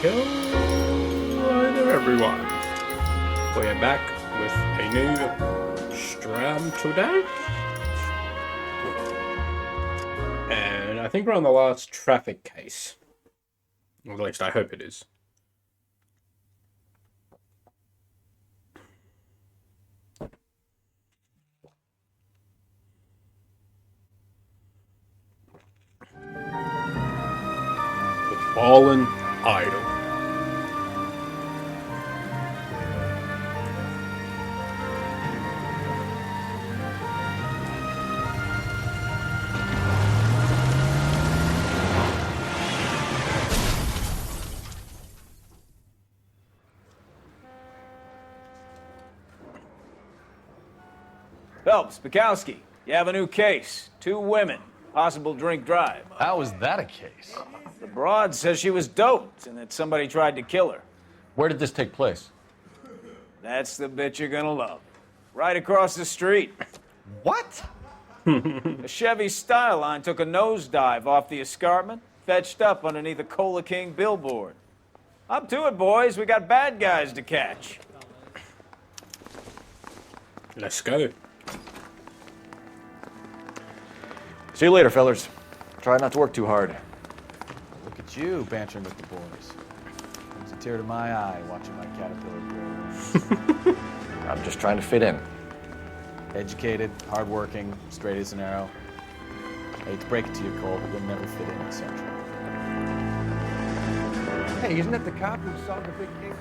Hello everyone. We are back with a new stream today. And I think we're on the last traffic case. Or at least I hope it is. The Fallen Idol. Phelps, Bukowski, you have a new case. 2 women, possible drink drive. How is that a case? The broad says she was doped and that somebody tried to kill her. Where did this take place? That's the bit you're gonna love. Right across the street. What? A Chevy Styline took a nosedive off the escarpment, fetched up underneath a Cola King billboard. Up to it, boys. We got bad guys to catch. Let's go. See you later, fellers. Try not to work too hard. Look at you bantering with the boys. Brings a tear to my eye watching my caterpillar grow. I'm just trying to fit in. Educated, hardworking, straight as an arrow. I hate to break it to you, Cole, but you'll never fit in Central. Hey, isn't that the cop who solved the big case?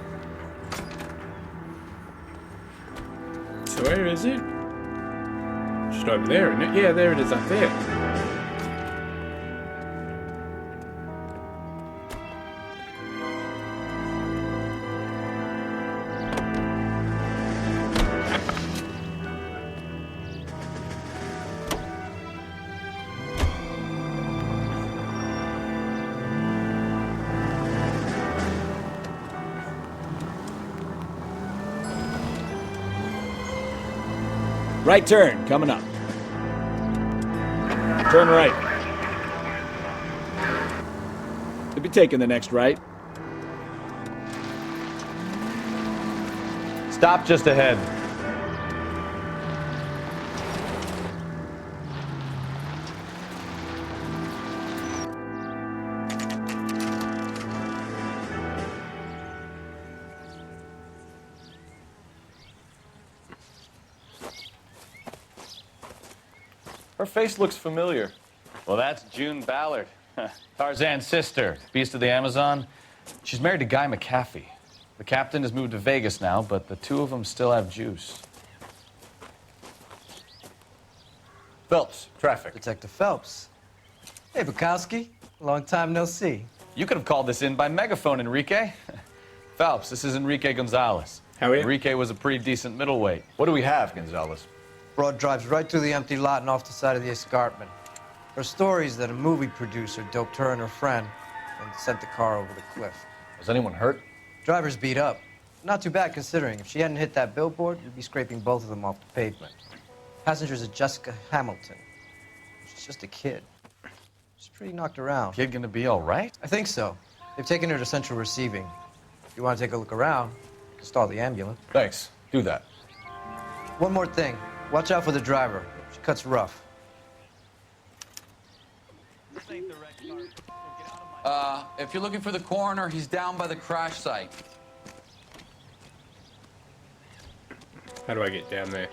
So where is it? Just over there, isn't it? Yeah, there it is up there. Right turn, coming up. Turn right. You'll be taking the next right. Stop just ahead. Her face looks familiar. Well, that's June Ballard, Tarzan's sister, beast of the Amazon. She's married to Guy McAfee. The captain has moved to Vegas now, but the two of them still have juice. Phelps, traffic. Detective Phelps. Hey, Bukowski. Long time no see. You could have called this in by megaphone, Enrique. Phelps, this is Enrique Gonzalez. How are you? Enrique was a pretty decent middleweight. What do we have, Gonzalez? Broad drives right through the empty lot and off the side of the escarpment. Her story is that a movie producer doped her and her friend and sent the car over the cliff. Was anyone hurt? Driver's beat up. Not too bad considering. If she hadn't hit that billboard, you'd be scraping both of them off the pavement. Passenger's a Jessica Hamilton. She's just a kid. She's pretty knocked around. Kid gonna be all right? I think so. They've taken her to central receiving. If you want to take a look around, stall the ambulance. Thanks. Do that. One more thing. Watch out for the driver. She cuts rough. If you're looking for the coroner, he's down by the crash site. How do I get down there?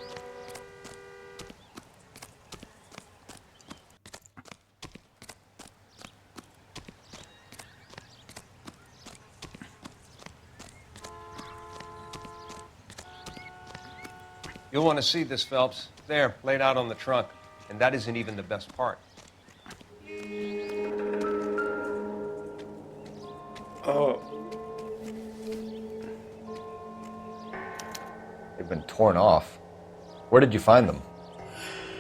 You'll want to see this, Phelps. There, laid out on the trunk. And that isn't even the best part. Oh, They've been torn off. Where did you find them?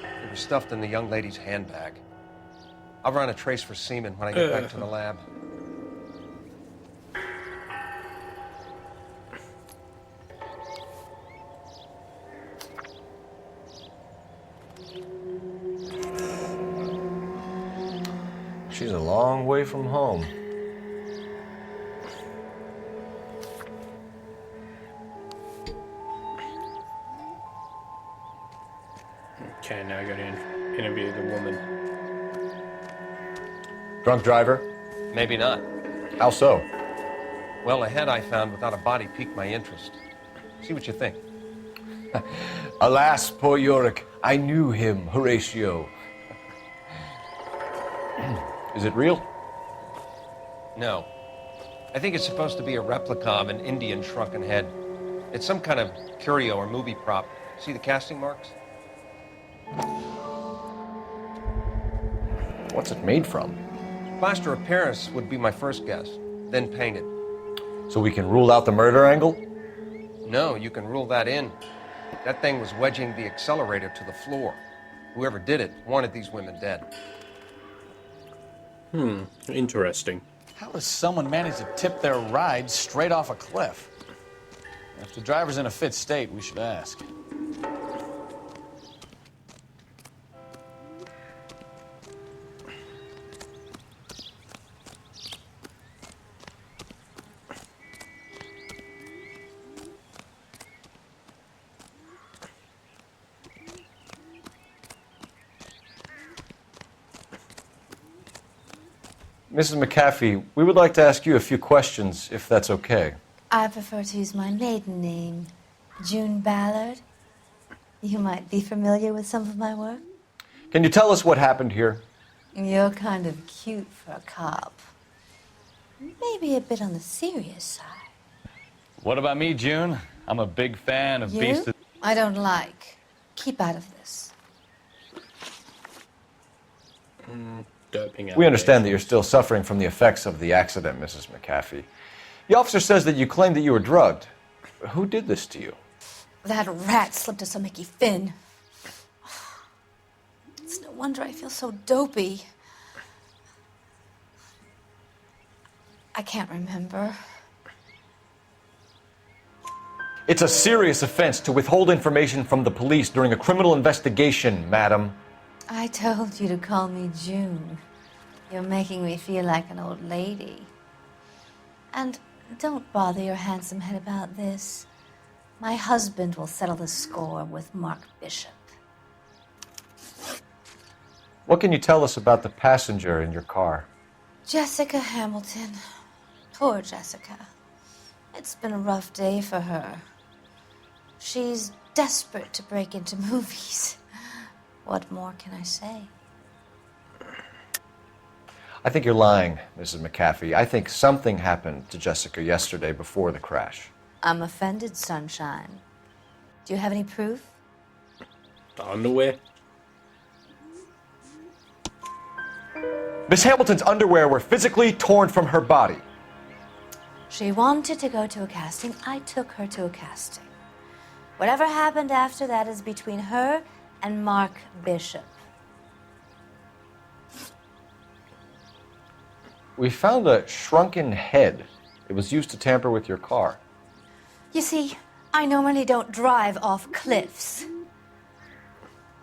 They were stuffed in the young lady's handbag. I'll run a trace for semen when I get back to the lab. She's a long way from home. Okay, now I gotta interview the woman. Drunk driver? Maybe not. How so? Well, the head I found without a body piqued my interest. See what you think. Alas, poor Yorick, I knew him, Horatio. Is it real? No. I think it's supposed to be a replica of an Indian shrunken head. It's some kind of curio or movie prop. See the casting marks? What's it made from? Plaster of Paris would be my first guess, then painted. So we can rule out the murder angle? No, you can rule that in. That thing was wedging the accelerator to the floor. Whoever did it wanted these women dead. Interesting. How does someone manage to tip their ride straight off a cliff? If the driver's in a fit state, we should ask. Mrs. McAfee, we would like to ask you a few questions, if that's okay. I prefer to use my maiden name, June Ballard. You might be familiar with some of my work. Can you tell us what happened here? You're kind of cute for a cop. Maybe a bit on the serious side. What about me, June? I'm a big fan of You? Beast of... I don't like. Keep out of this. Doping We understand that allegations. you're still suffering from the effects of the accident, Mrs. McAfee. The officer says that you claimed that you were drugged. Who did this to you? That rat slipped us a Mickey Finn. It's no wonder I feel so dopey. I can't remember. It's a serious offense to withhold information from the police during a criminal investigation, madam. I told you to call me June. You're making me feel like an old lady. And don't bother your handsome head about this. My husband will settle the score with Mark Bishop. What can you tell us about the passenger in your car? Jessica Hamilton. Poor Jessica. It's been a rough day for her. She's desperate to break into movies. What more can I say? I think you're lying, Mrs. McAfee. I think something happened to Jessica yesterday before the crash. I'm offended, Sunshine. Do you have any proof? The underwear? Miss Hamilton's underwear were physically torn from her body. She wanted to go to a casting. I took her to a casting. Whatever happened after that is between her and Mark Bishop. We found a shrunken head. It was used to tamper with your car. You see, I normally don't drive off cliffs.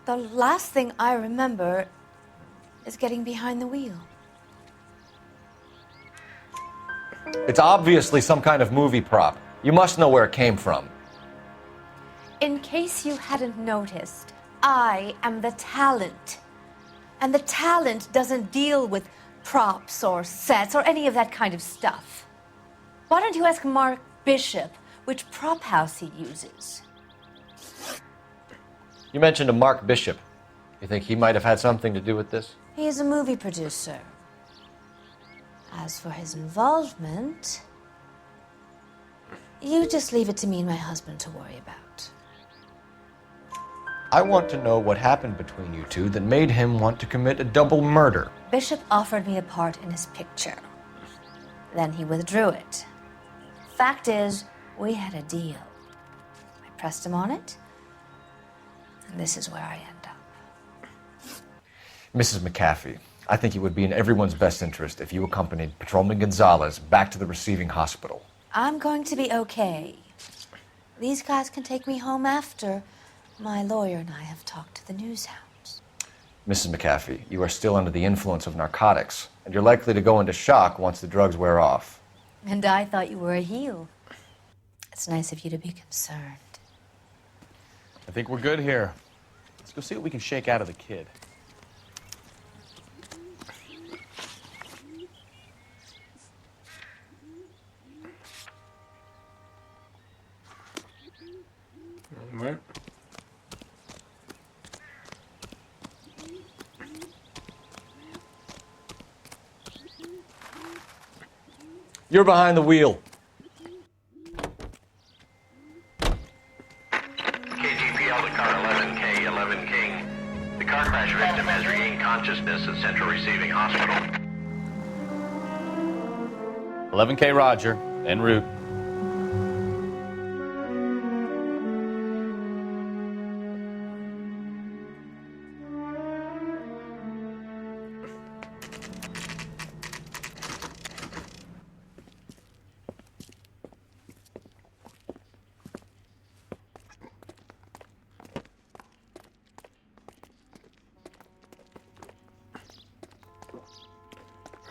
The last thing I remember is getting behind the wheel. It's obviously some kind of movie prop. You must know where it came from. In case you hadn't noticed, I am the talent. And the talent doesn't deal with props or sets or any of that kind of stuff. Why don't you ask Mark Bishop which prop house he uses? You mentioned a Mark Bishop. You think he might have had something to do with this? He is a movie producer. As for his involvement, you just leave it to me and my husband to worry about. I want to know what happened between you two that made him want to commit a double murder. Bishop offered me a part in his picture. Then he withdrew it. Fact is, we had a deal. I pressed him on it, and this is where I end up. Mrs. McAfee, I think it would be in everyone's best interest if you accompanied Patrolman Gonzalez back to the receiving hospital. I'm going to be okay. These guys can take me home after. My lawyer and I have talked to the news hounds. Mrs. McAfee, you are still under the influence of narcotics, and you're likely to go into shock once the drugs wear off. And I thought you were a heel. It's nice of you to be concerned. I think we're good here. Let's go see what we can shake out of the kid. All right. You're behind the wheel. KGPL to car 11K, 11 King. The car crash victim has regained consciousness at Central Receiving Hospital. 11K Roger, en route.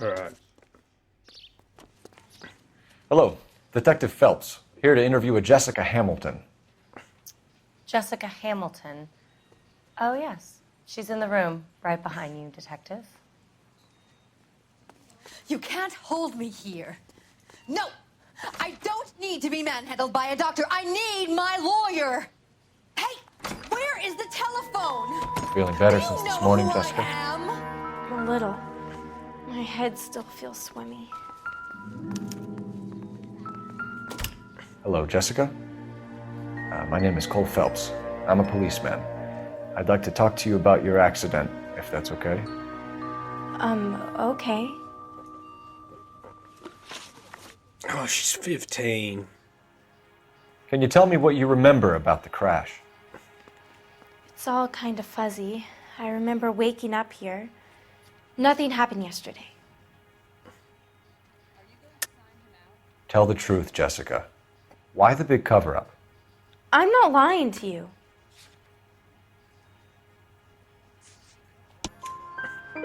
All right. Hello, Detective Phelps, here to interview a Jessica Hamilton. Jessica Hamilton. Oh, yes. She's in the room right behind you, Detective. You can't hold me here. No! I don't need to be manhandled by a doctor. I need my lawyer. Hey, where is the telephone? Feeling better Do you since this know morning, who Jessica? I am? A little. My head still feels swimmy. Hello, Jessica. My name is Cole Phelps. I'm a policeman. I'd like to talk to you about your accident, if that's okay. Okay. Oh, she's 15. Can you tell me what you remember about the crash? It's all kind of fuzzy. I remember waking up here. Nothing happened yesterday. Tell the truth, Jessica. Why the big cover-up? I'm not lying to you.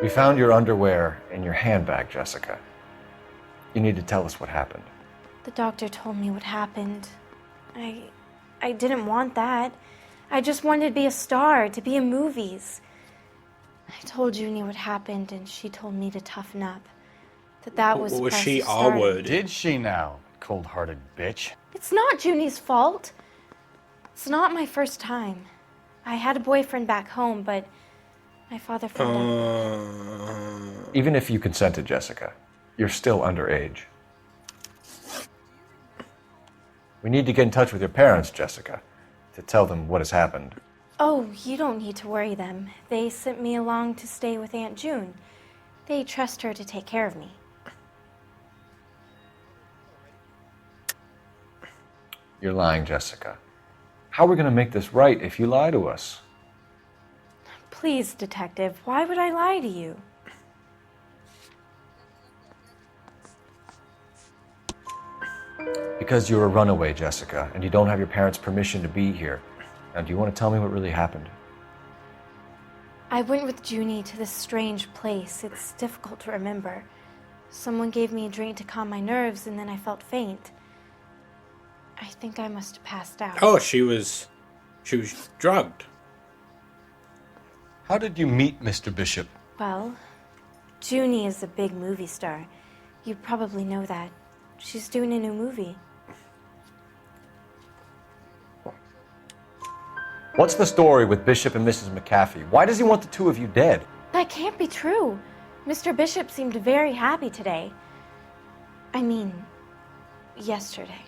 We found your underwear in your handbag, Jessica. You need to tell us what happened. The doctor told me what happened. I didn't want that. I just wanted to be a star, to be in movies. I told Junie what happened, and she told me to toughen up. That was Was supposed she to start. Arwood? Did she now, cold-hearted bitch? It's not Junie's fault. It's not my first time. I had a boyfriend back home, but my father found out. Even if you consented, Jessica, you're still underage. We need to get in touch with your parents, Jessica, to tell them what has happened. Oh, you don't need to worry them. They sent me along to stay with Aunt June. They trust her to take care of me. You're lying, Jessica. How are we going to make this right if you lie to us? Please, Detective, why would I lie to you? Because you're a runaway, Jessica, and you don't have your parents' permission to be here. Now, do you want to tell me what really happened? I went with Junie to this strange place. It's difficult to remember. Someone gave me a drink to calm my nerves, and then I felt faint. I think I must have passed out. Oh, she was drugged. How did you meet Mr. Bishop? Well, Junie is a big movie star. You probably know that. She's doing a new movie. What's the story with Bishop and Mrs. McAfee? Why does he want the two of you dead? That can't be true. Mr. Bishop seemed very happy today. I mean, yesterday.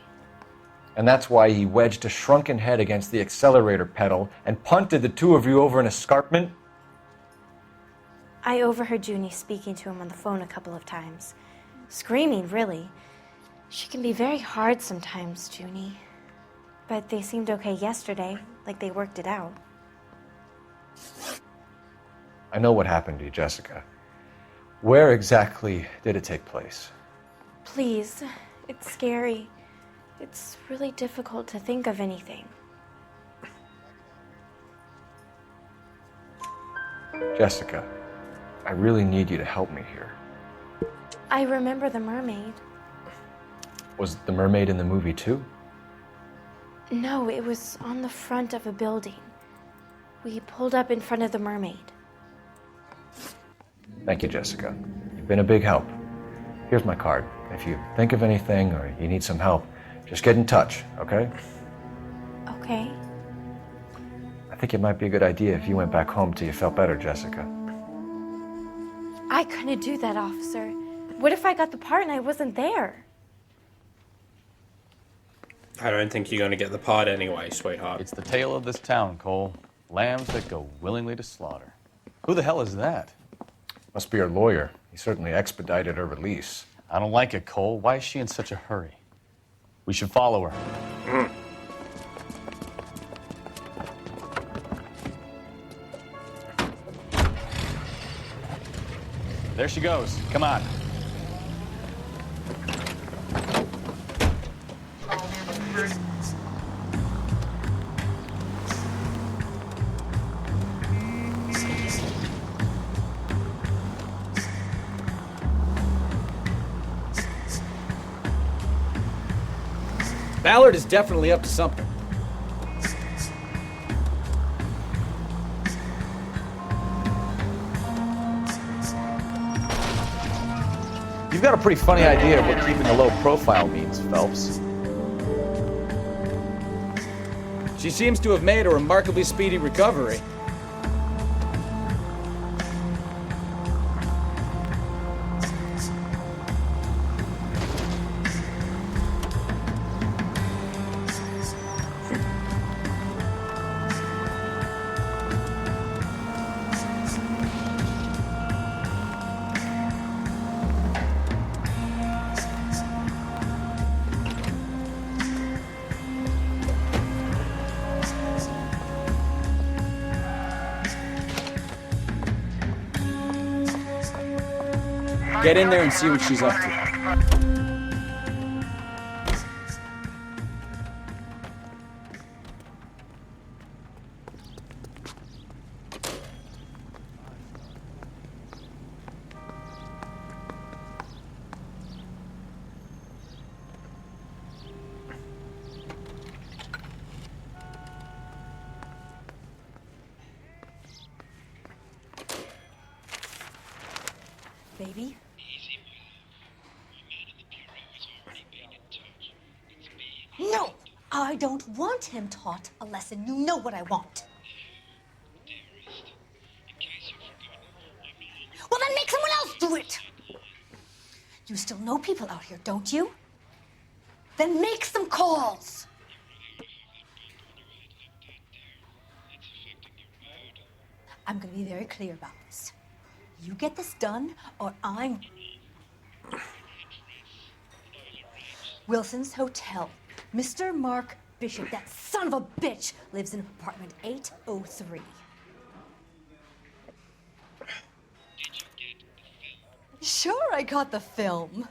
And that's why he wedged a shrunken head against the accelerator pedal and punted the two of you over an escarpment? I overheard Junie speaking to him on the phone a couple of times. Screaming, really. She can be very hard sometimes, Junie. But they seemed okay yesterday, like they worked it out. I know what happened to you, Jessica. Where exactly did it take place? Please, it's scary. It's really difficult to think of anything. Jessica, I really need you to help me here. I remember the mermaid. Was the mermaid in the movie too? No, it was on the front of a building. We pulled up in front of the Mermaid. Thank you, Jessica. You've been a big help. Here's my card. If you think of anything or you need some help, just get in touch, okay? Okay. I think it might be a good idea if you went back home till you felt better, Jessica. I couldn't do that, officer. What if I got the part and I wasn't there? I don't think you're going to get the part anyway, sweetheart. It's the tale of this town, Cole. Lambs that go willingly to slaughter. Who the hell is that? Must be her lawyer. He certainly expedited her release. I don't like it, Cole. Why is she in such a hurry? We should follow her. There she goes. Come on. Ballard is definitely up to something. You've got a pretty funny idea of what keeping a low profile means, Phelps. She seems to have made a remarkably speedy recovery. Get in there and see what she's up to. Baby? No! I don't want him taught a lesson. You know what I want. Well, then make someone else do it! You still know people out here, don't you? Then make some calls! I'm gonna be very clear about this. You get this done, or I'm... Wilson's Hotel. Mr. Mark Bishop, that son of a bitch, lives in apartment 803. Sure, I got the film.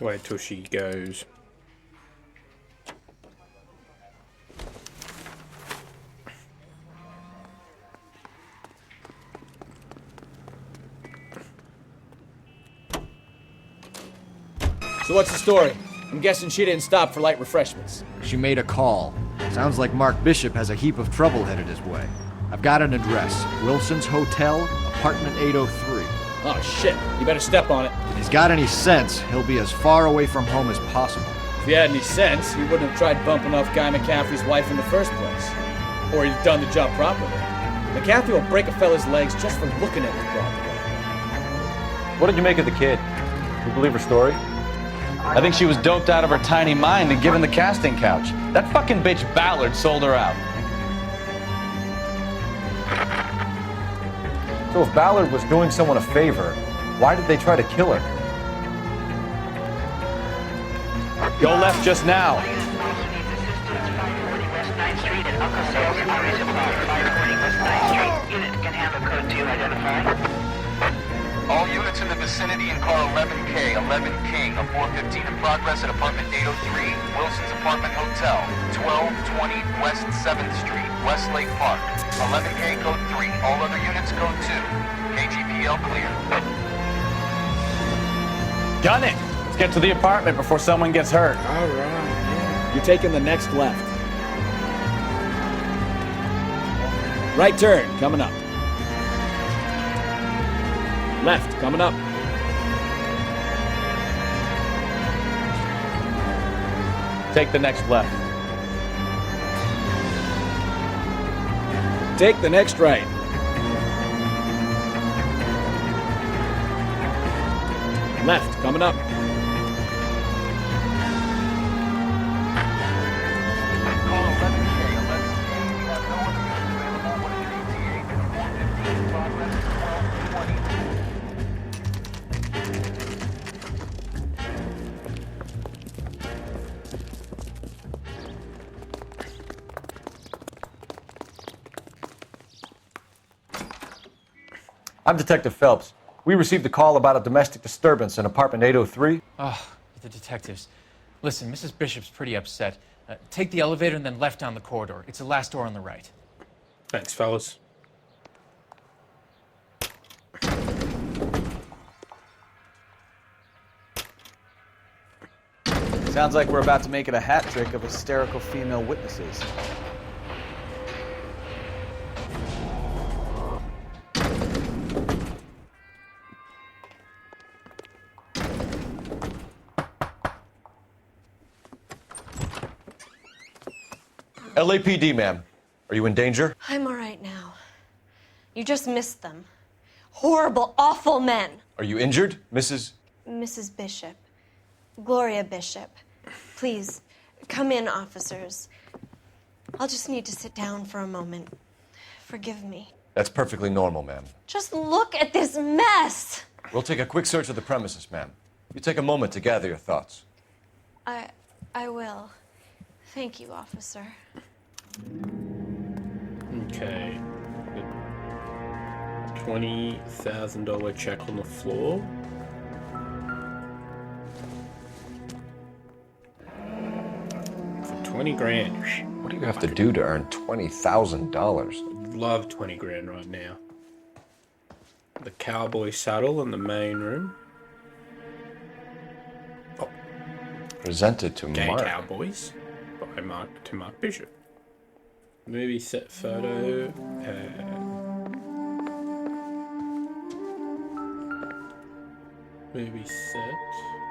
Wait till she goes. So what's the story? I'm guessing she didn't stop for light refreshments. She made a call. Sounds like Mark Bishop has a heap of trouble headed his way. I've got an address. Wilson's Hotel, apartment 803. Oh, shit. You better step on it. If he's got any sense, he'll be as far away from home as possible. If he had any sense, he wouldn't have tried bumping off Guy McCaffrey's wife in the first place. Or he'd have done the job properly. McCaffrey will break a fella's legs just for looking at him properly. What did you make of the kid? You believe her story? I think she was doped out of her tiny mind and given the casting couch. That fucking bitch Ballard sold her out. So if Ballard was doing someone a favor, why did they try to kill her? Go left just now. All units in the vicinity in car 11K, 11 King, a 415 in progress at apartment 803, Wilson's Apartment Hotel, 1220 West 7th Street, Westlake Park. 11K code 3, all other units code 2. KGPL clear. Gun it! Let's get to the apartment before someone gets hurt. All right. You're taking the next left. Right turn, coming up. Left, coming up. Take the next left. Take the next right. Left, coming up. Call 11K, 11K. We have no other units available. What is your ETA? And a 415 progress at 1220. I'm Detective Phelps. We received a call about a domestic disturbance in apartment 803. Oh, the detectives. Listen, Mrs. Bishop's pretty upset. Take the elevator and then left down the corridor. It's the last door on the right. Thanks, fellas. Sounds like we're about to make it a hat trick of hysterical female witnesses. LAPD, ma'am. Are you in danger? I'm all right now. You just missed them. Horrible, awful men. Are you injured, Mrs.? Mrs. Bishop. Gloria Bishop. Please, come in, officers. I'll just need to sit down for a moment. Forgive me. That's perfectly normal, ma'am. Just look at this mess. We'll take a quick search of the premises, ma'am. You take a moment to gather your thoughts. I will. Thank you, officer. Okay. $20,000 check on the floor. For 20 grand. What do you have to do to earn $20,000? I'd love 20 grand right now. The cowboy saddle in the main room. Oh. Presented to Gay Mark. Cowboys by Mark Bishop. Movie set photo. Movie set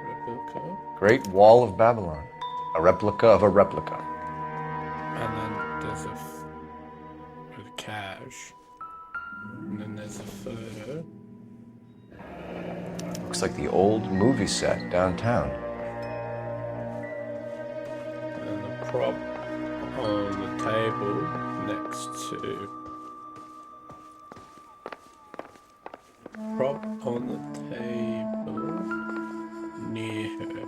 replica. Great Wall of Babylon. A replica of a replica. And then there's a cash. And then there's a photo. Looks like the old movie set downtown. And the prop on the table next to. Prop on the table near her.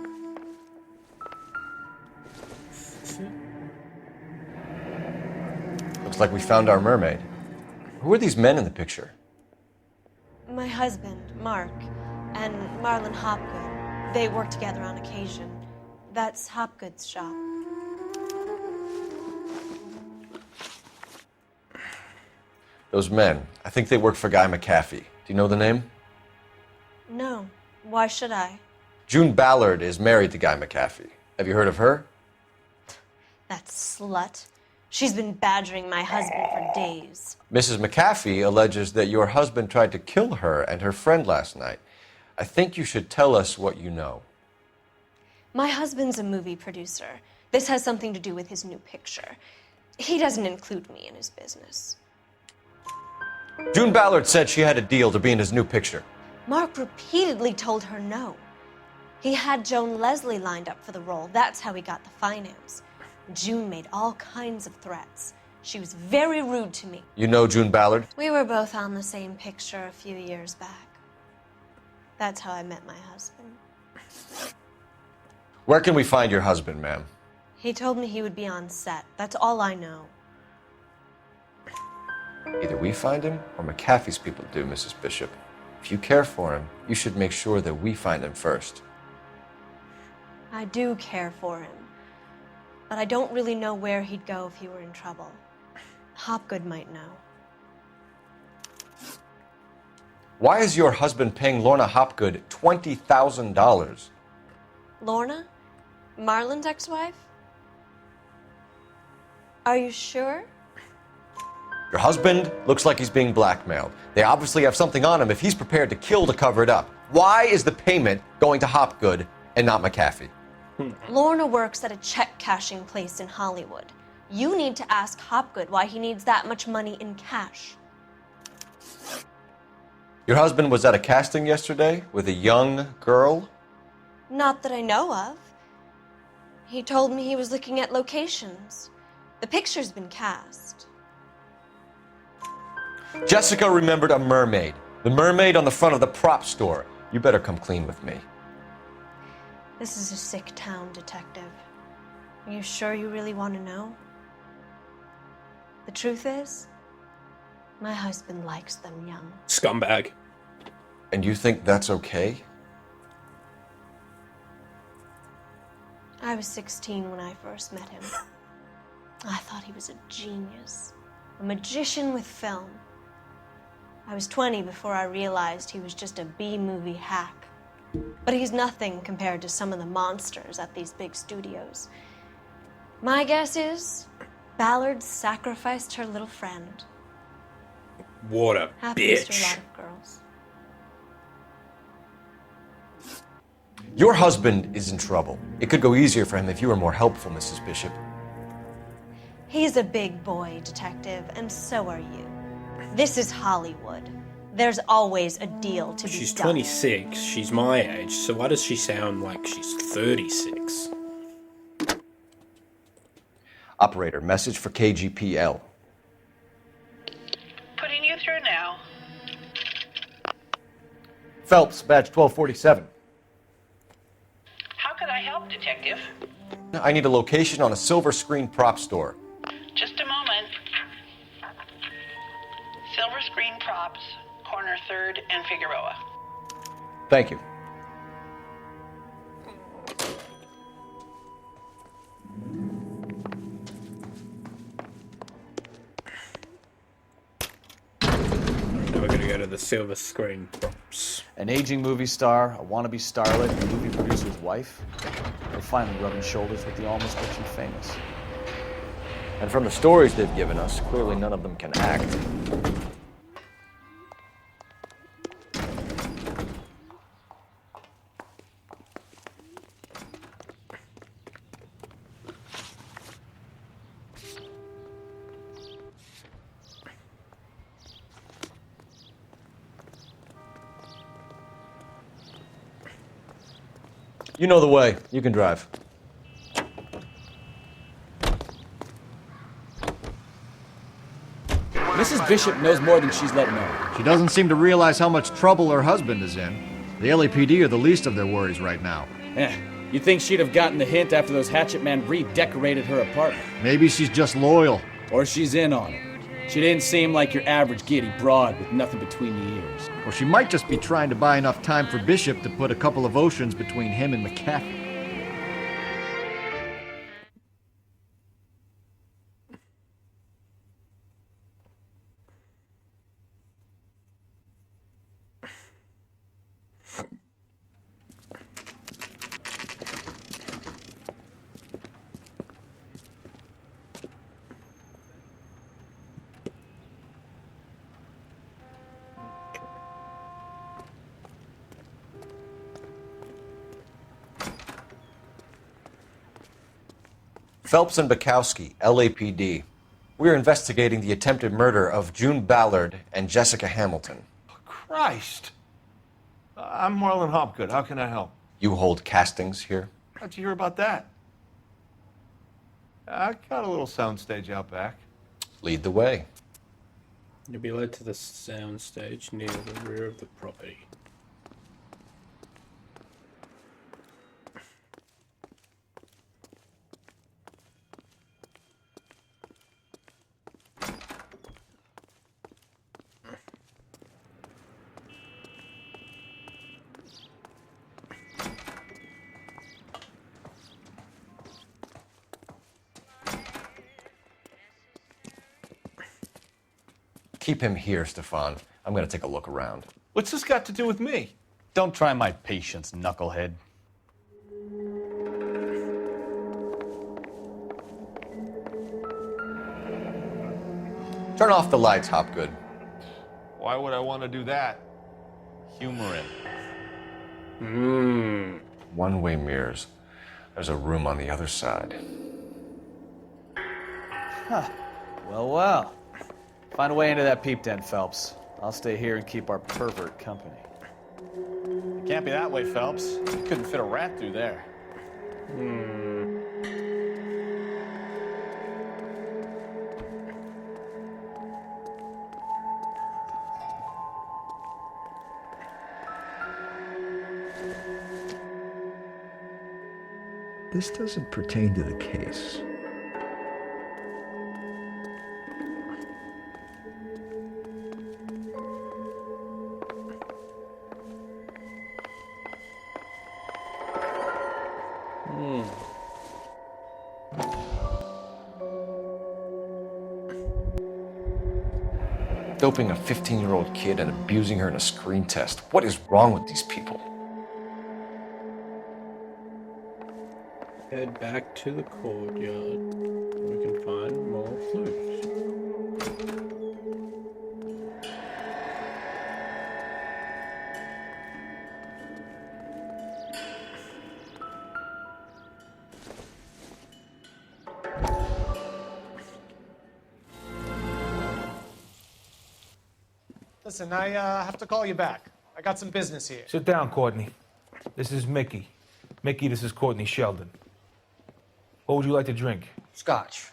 Looks like we found our mermaid. Who are these men in the picture? My husband, Mark, and Marlon Hopgood. They work together on occasion. That's Hopgood's shop. Those men, I think they work for Guy McAfee. Do you know the name? No. Why should I? June Ballard is married to Guy McAfee. Have you heard of her? That slut. She's been badgering my husband for days. Mrs. McAfee alleges that your husband tried to kill her and her friend last night. I think you should tell us what you know. My husband's a movie producer. This has something to do with his new picture. He doesn't include me in his business. June Ballard said she had a deal to be in his new picture. Mark repeatedly told her no. He had Joan Leslie lined up for the role. That's how he got the finance. June made all kinds of threats. She was very rude to me. You know June Ballard? We were both on the same picture a few years back. That's how I met my husband. Where can we find your husband, ma'am? He told me he would be on set. That's all I know. Either we find him or McAfee's people do, Mrs. Bishop. If you care for him, you should make sure that we find him first. I do care for him. But I don't really know where he'd go if he were in trouble. Hopgood might know. Why is your husband paying Lorna Hopgood $20,000? Lorna? Marlon's ex-wife? Are you sure? Your husband looks like he's being blackmailed. They obviously have something on him if he's prepared to kill to cover it up. Why is the payment going to Hopgood and not McAfee? Lorna works at a check-cashing place in Hollywood. You need to ask Hopgood why he needs that much money in cash. Your husband was at a casting yesterday with a young girl? Not that I know of. He told me he was looking at locations. The picture's been cast. Jessica remembered a mermaid. The mermaid on the front of the prop store. You better come clean with me. This is a sick town, Detective. Are you sure you really want to know? The truth is, my husband likes them young. Scumbag. And you think that's okay? I was 16 when I first met him. I thought he was a genius, a magician with film. I was 20 before I realized he was just a B-movie hack. But he's nothing compared to some of the monsters at these big studios. My guess is Ballard sacrificed her little friend. What a Happens to a bitch. lot of girls. Your husband is in trouble. It could go easier for him if you were more helpful, Mrs. Bishop. He's a big boy, Detective, and so are you. This is Hollywood. There's always a deal to be She's done. 26. She's my age. So why does she sound like she's 36? Operator, message for KGPL. Putting you through now. Phelps, badge 1247. How can I help, Detective? I need a location on a silver screen prop store. Just a moment. Silver Screen Props, corner 3rd and Figueroa. Thank you. Now we're gonna go to the silver screen props. An aging movie star, a wannabe starlet, and a movie producer's wife. They're finally rubbing shoulders with the almost rich and famous. And from the stories they've given us, clearly none of them can act. You know the way. You can drive. Mrs. Bishop knows more than she's letting on. She doesn't seem to realize how much trouble her husband is in. The LAPD are the least of their worries right now. You'd think she'd have gotten the hint after those hatchet men redecorated her apartment. Maybe she's just loyal. Or she's in on it. She didn't seem like your average giddy broad with nothing between the ears. Or she might just be trying to buy enough time for Bishop to put a couple of oceans between him and McAfee. Phelps and Bukowski, LAPD. We're investigating the attempted murder of June Ballard and Jessica Hamilton. Christ. I'm Marlon Hopgood. How can I help? You hold castings here? How'd you hear about that? I got a little soundstage out back. Lead the way. You'll be led to the soundstage near the rear of the property. Keep him here, Stefan. I'm going to take a look around. What's this got to do with me? Don't try my patience, knucklehead. Turn off the lights, Hopgood. Why would I want to do that? Humor him. One-way mirrors. There's a room on the other side. Huh. Well, well. Find a way into that peep den, Phelps. I'll stay here and keep our pervert company. It can't be that way, Phelps. You couldn't fit a rat through there. This doesn't pertain to the case. Doping a 15-year-old kid and abusing her in a screen test. What is wrong with these people? Head back to the courtyard. We can find more clues. Listen, I have to call you back. I got some business here. Sit down, Courtney. This is Mickey. Mickey, this is Courtney Sheldon. What would you like to drink? Scotch.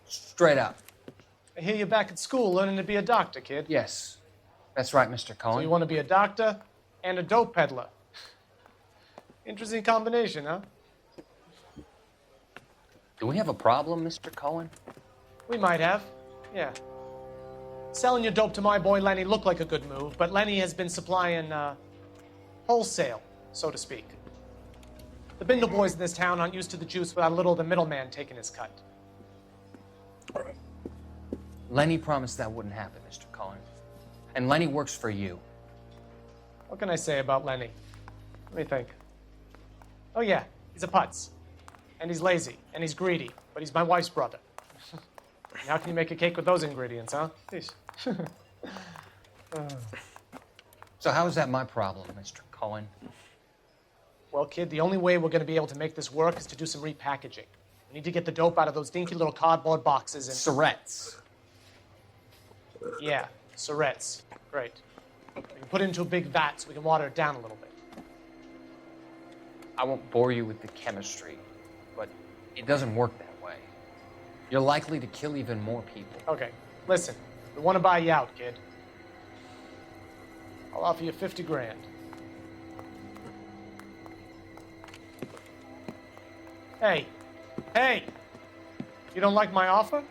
Straight up. I hear you're back at school learning to be a doctor, kid. Yes. That's right, Mr. Cohen. So you want to be a doctor and a dope peddler. Interesting combination, huh? Do we have a problem, Mr. Cohen? We might have. Yeah. Selling your dope to my boy Lenny looked like a good move, but Lenny has been supplying wholesale, so to speak. The Bindle boys in this town aren't used to the juice without a little of the middleman taking his cut. Lenny promised that wouldn't happen, Mr. Cohen. And Lenny works for you. What can I say about Lenny? Let me think. Oh yeah, he's a putz. And he's lazy, and he's greedy, but he's my wife's brother. How can you make a cake with those ingredients, huh? Jeez. So how is that my problem, Mr. Cohen? Well, kid, the only way we're going to be able to make this work is to do some repackaging. We need to get the dope out of those dinky little cardboard boxes and... Syrettes. Yeah, syrettes. Great. We can put it into a big vat so we can water it down a little bit. I won't bore you with the chemistry, but it doesn't work that way. You're likely to kill even more people. Okay, listen. We want to buy you out, kid. I'll offer you 50 grand. Hey, hey! You don't like my offer?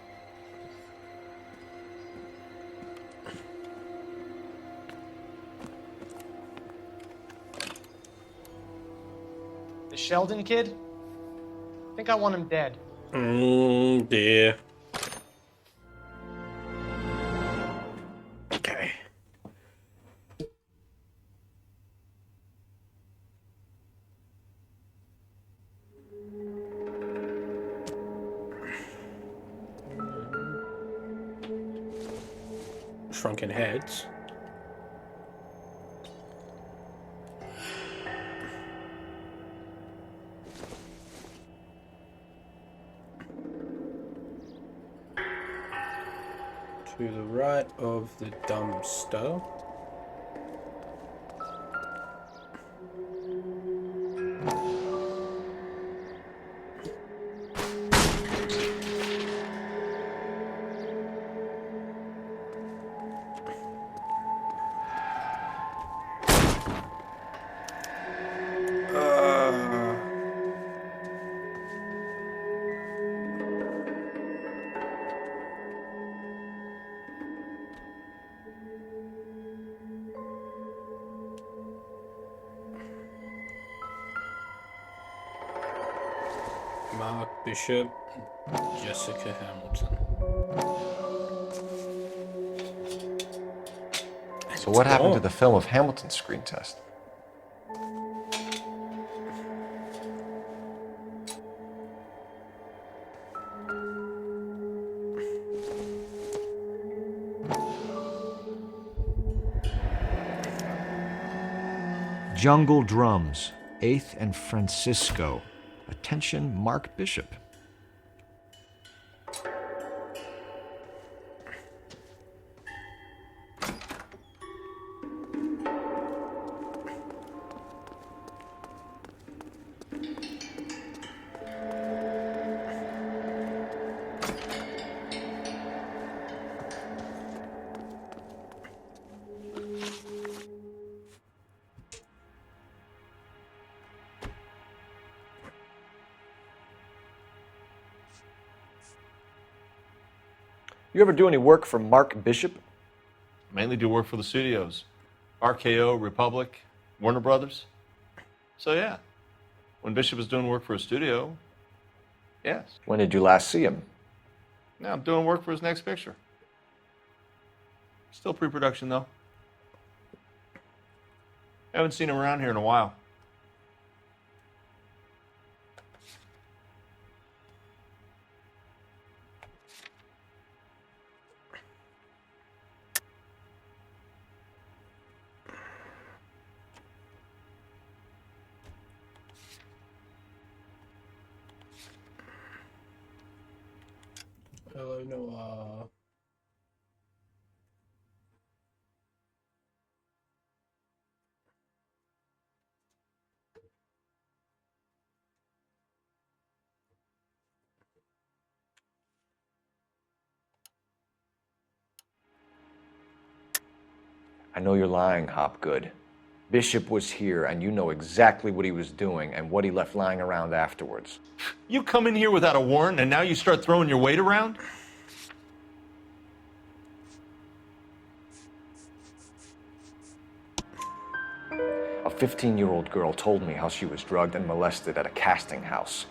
The Sheldon kid? I think I want him dead. Dear. Okay. Shrunken heads. To the right of the dumpster. Mark Bishop, Jessica Hamilton. There's So what happened to the film of Hamilton's screen test? Jungle Drums, 8th and Francisco. Attention, Mark Bishop. You ever do any work for Mark Bishop? Mainly do work for the studios. RKO, Republic, Warner Brothers. So yeah, when Bishop is doing work for a studio, yes. When did you last see him? Now I'm doing work for his next picture. Still pre-production though. Haven't seen him around here in a while. Hello, Noire. I know you're lying, Hopgood. Bishop was here, and you know exactly what he was doing and what he left lying around afterwards. You come in here without a warrant and now you start throwing your weight around? A 15-year-old girl told me how she was drugged and molested at a casting house.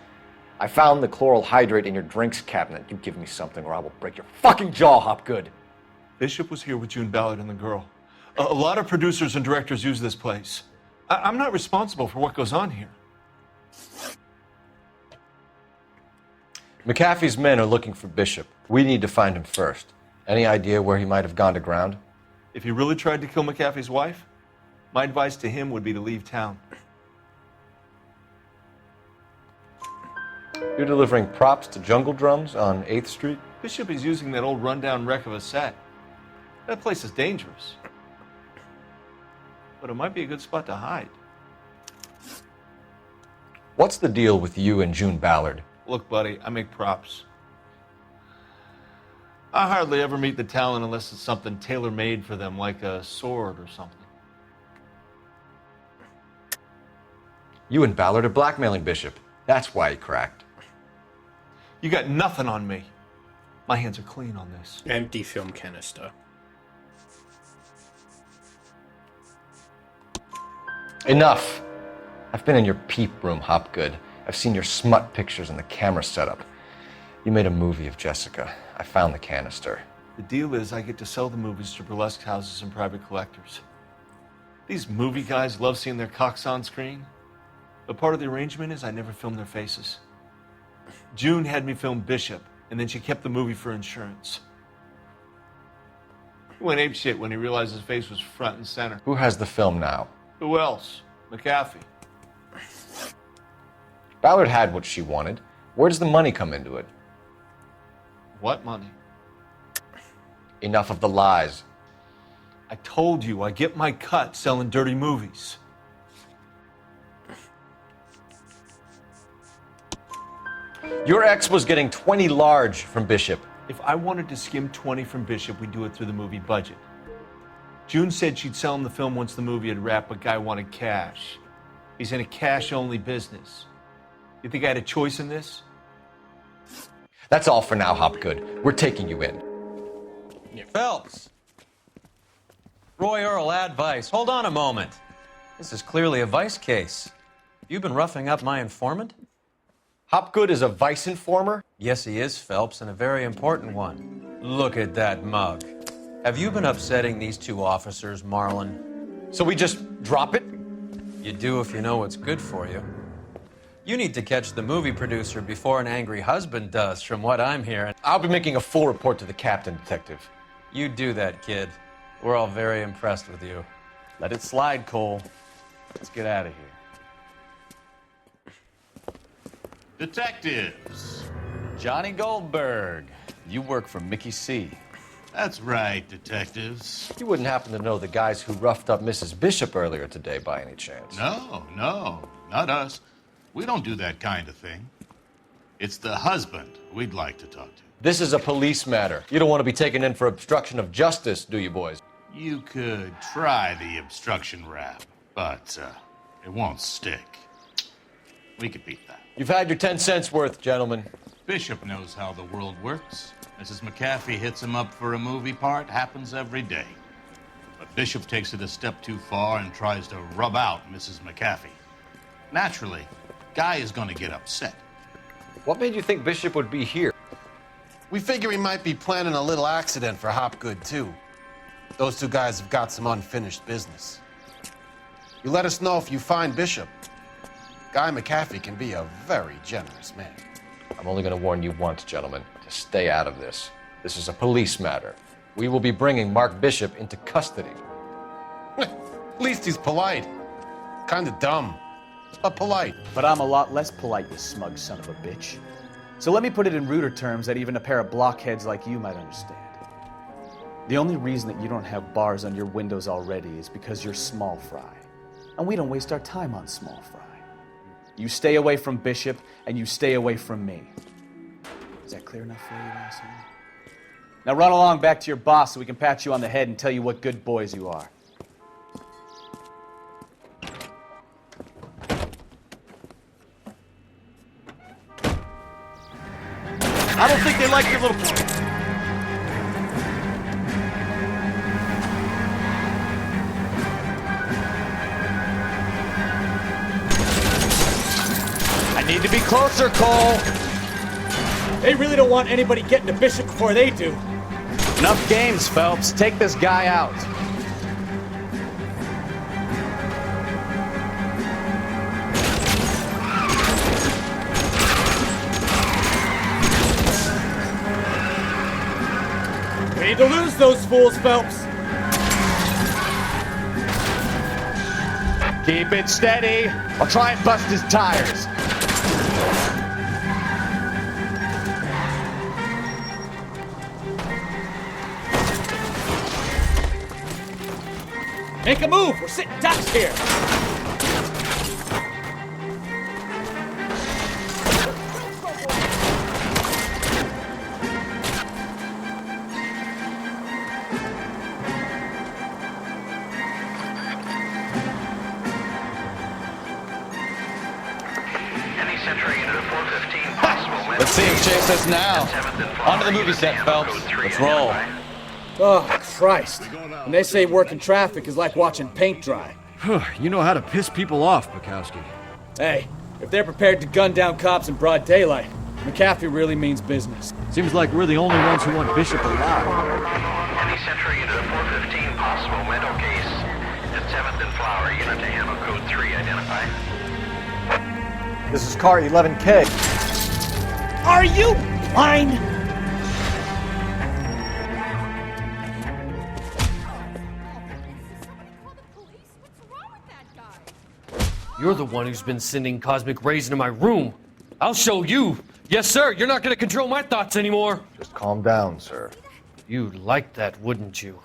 I found the chloral hydrate in your drinks cabinet. You give me something or I will break your fucking jaw, Hopgood. Bishop was here with June Ballard and the girl. A lot of producers and directors use this place. I'm not responsible for what goes on here. McAfee's men are looking for Bishop. We need to find him first. Any idea where he might have gone to ground? If he really tried to kill McAfee's wife, my advice to him would be to leave town. You're delivering props to Jungle Drums on 8th Street? Bishop is using that old rundown wreck of a set. That place is dangerous. But it might be a good spot to hide. What's the deal with you and June Ballard? Look, buddy, I make props. I hardly ever meet the talent unless it's something tailor-made for them, like a sword or something. You and Ballard are blackmailing Bishop. That's why he cracked. You got nothing on me. My hands are clean on this. Empty film canister. Enough! I've been in your peep room, Hopgood. I've seen your smut pictures and the camera setup. You made a movie of Jessica. I found the canister. The deal is I get to sell the movies to burlesque houses and private collectors. These movie guys love seeing their cocks on screen. But part of the arrangement is I never film their faces. June had me film Bishop, and then she kept the movie for insurance. He went apeshit when he realized his face was front and center. Who has the film now? Who else? McAfee. Ballard had what she wanted. Where does the money come into it? What money? Enough of the lies. I told you I get my cut selling dirty movies. Your ex was getting 20 large from Bishop. If I wanted to skim 20 from Bishop, we'd do it through the movie budget. June said she'd sell him the film once the movie had wrapped, but Guy wanted cash. He's in a cash-only business. You think I had a choice in this? That's all for now, Hopgood. We're taking you in. Phelps. Roy Earl, advice. Hold on a moment. This is clearly a vice case. You've been roughing up my informant? Hopgood is a vice informer? Yes, he is, Phelps, and a very important one. Look at that mug. Have you been upsetting these two officers, Marlon? So we just drop it? You do if you know what's good for you. You need to catch the movie producer before an angry husband does, from what I'm hearing. I'll be making a full report to the captain, Detective. You do that, kid. We're all very impressed with you. Let it slide, Cole. Let's get out of here. Detectives. Johnny Goldberg. You work for Mickey C. That's right, detectives. You wouldn't happen to know the guys who roughed up Mrs. Bishop earlier today by any chance? No, not us. We don't do that kind of thing. It's the husband we'd like to talk to. This is a police matter. You don't want to be taken in for obstruction of justice, do you, boys? You could try the obstruction rap, but it won't stick. We could beat that. You've had your 10 cents worth, gentlemen. Bishop knows how the world works. Mrs. McAfee hits him up for a movie part. Happens every day. But Bishop takes it a step too far and tries to rub out Mrs. McAfee. Naturally, Guy is going to get upset. What made you think Bishop would be here? We figure he might be planning a little accident for Hopgood, too. Those two guys have got some unfinished business. You let us know if you find Bishop. Guy McAfee can be a very generous man. I'm only going to warn you once, gentlemen, to stay out of this. This is a police matter. We will be bringing Mark Bishop into custody. At least he's polite. Kind of dumb, but polite. But I'm a lot less polite, you smug son of a bitch. So let me put it in ruder terms that even a pair of blockheads like you might understand. The only reason that you don't have bars on your windows already is because you're small fry. And we don't waste our time on small fry. You stay away from Bishop, and you stay away from me. Is that clear enough for you, asshole? Now run along back to your boss so we can pat you on the head and tell you what good boys you are. I don't think they like your little... I need to be closer, Cole. They really don't want anybody getting to Bishop before they do. Enough games, Phelps. Take this guy out. We need to lose those fools, Phelps. Keep it steady. I'll try and bust his tires. Make a move. We're sitting ducks here. Let's see him chase us now. On to the movie set, Phelps. Let's roll. Oh, Christ. When they say working traffic is like watching paint dry. You know how to piss people off, Bukowski. Hey, if they're prepared to gun down cops in broad daylight, McAfee really means business. Seems like we're the only ones who want Bishop alive. Any Central unit of 415, possible mental case at 7th and Flower. Unit to ammo code 3, identify. This is car 11K. Are you blind? You're the one who's been sending cosmic rays into my room. I'll show you. Yes, sir. You're not going to control my thoughts anymore. Just calm down, sir. You'd like that, wouldn't you?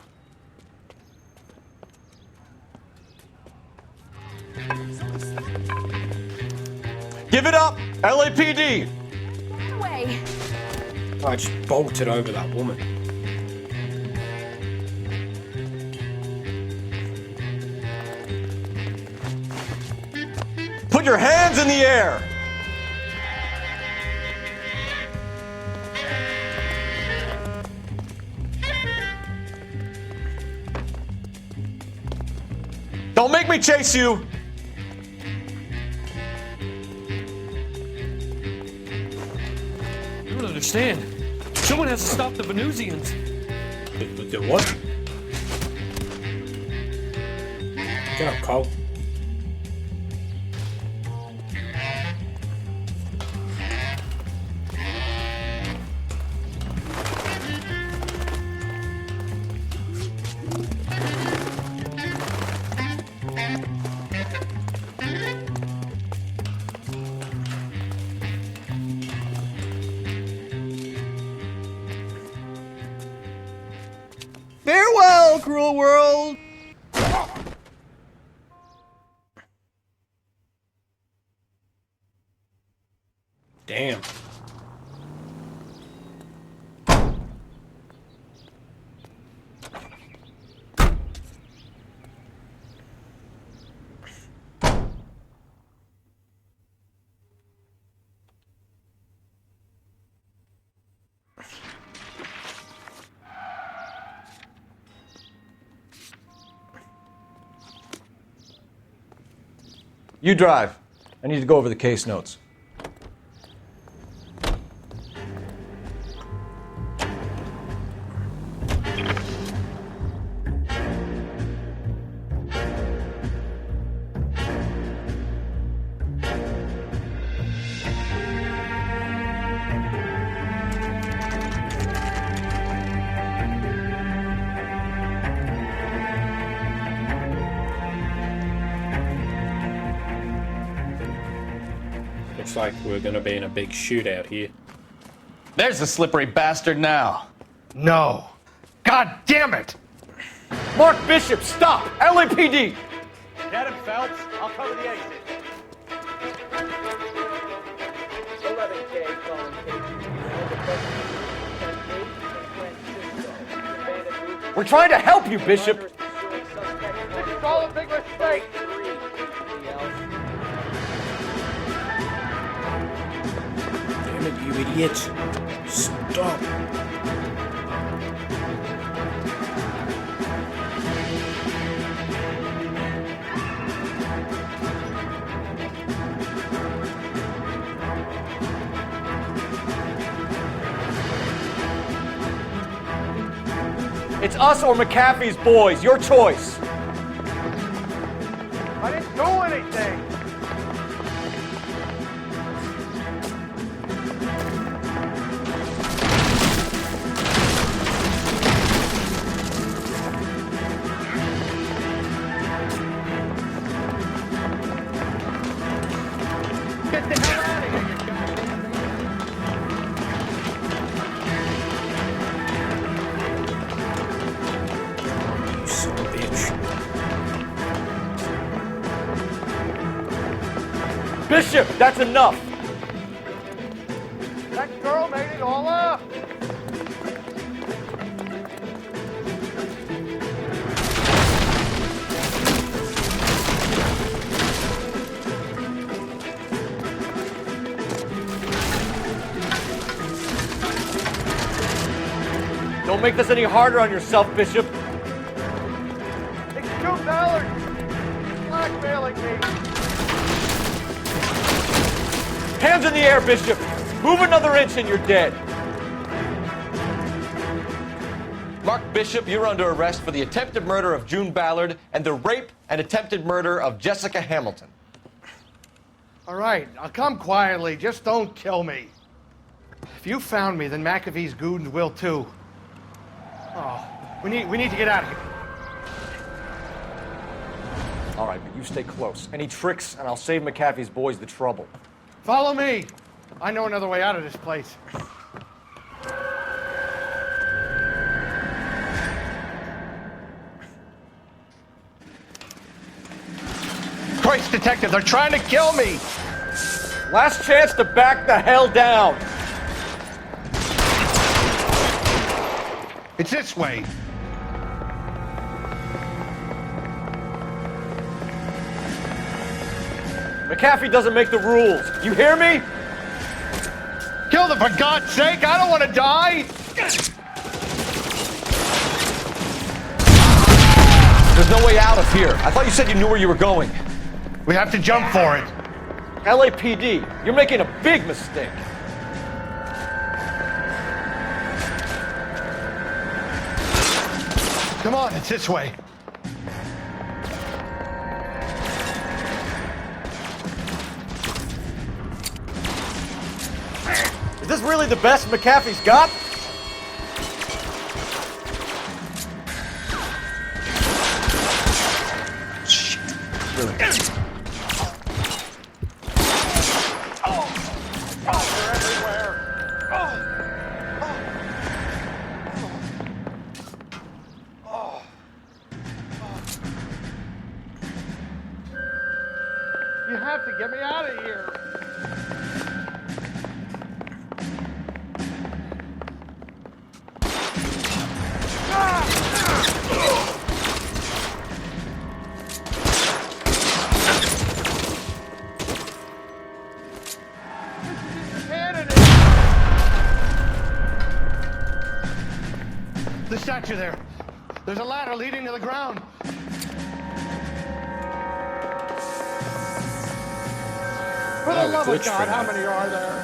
Give it up, LAPD. Way. I just bolted over that woman. Put your hands in the air. Don't make me chase you. You don't understand. Someone has to stop the Venusians. Do what? Get up, Cole. Farewell, cruel world! Damn. You drive. I need to go over the case notes. Looks like we're gonna be in a big shootout here. There's the slippery bastard now. No. God damn it! Mark Bishop, stop! LAPD! Get him, Phelps. I'll cover the exit. 11K calling We're trying to help you, Bishop! This is all a big mistake! Damn it, you idiot. Stop. It's us or McAfee's boys. Your choice. I didn't do anything! Get the hell out of here, you Son of a bitch. Bishop, that's enough! That girl made it all up! Don't make this any harder on yourself, Bishop. It's $2! Blackmailing me! Hands in the air, Bishop! Move another inch and you're dead. Mark Bishop, you're under arrest for the attempted murder of June Ballard and the rape and attempted murder of Jessica Hamilton. All right, I'll come quietly. Just don't kill me. If you found me, then McAfee's goons will too. Oh, we need to get out of here. All right, but you stay close. Any tricks, and I'll save McAfee's boys the trouble. Follow me. I know another way out of this place. Christ, detective, they're trying to kill me! Last chance to back the hell down! It's this way. McAfee doesn't make the rules. You hear me? Kill them, for God's sake! I don't want to die! There's no way out of here. I thought you said you knew where you were going. We have to jump for it. LAPD, you're making a big mistake. Come on, it's this way. Is this really the best McAfee's got? You have to get me out of here. The statue there. There's a ladder leading to the ground. For the love of God, how many are there?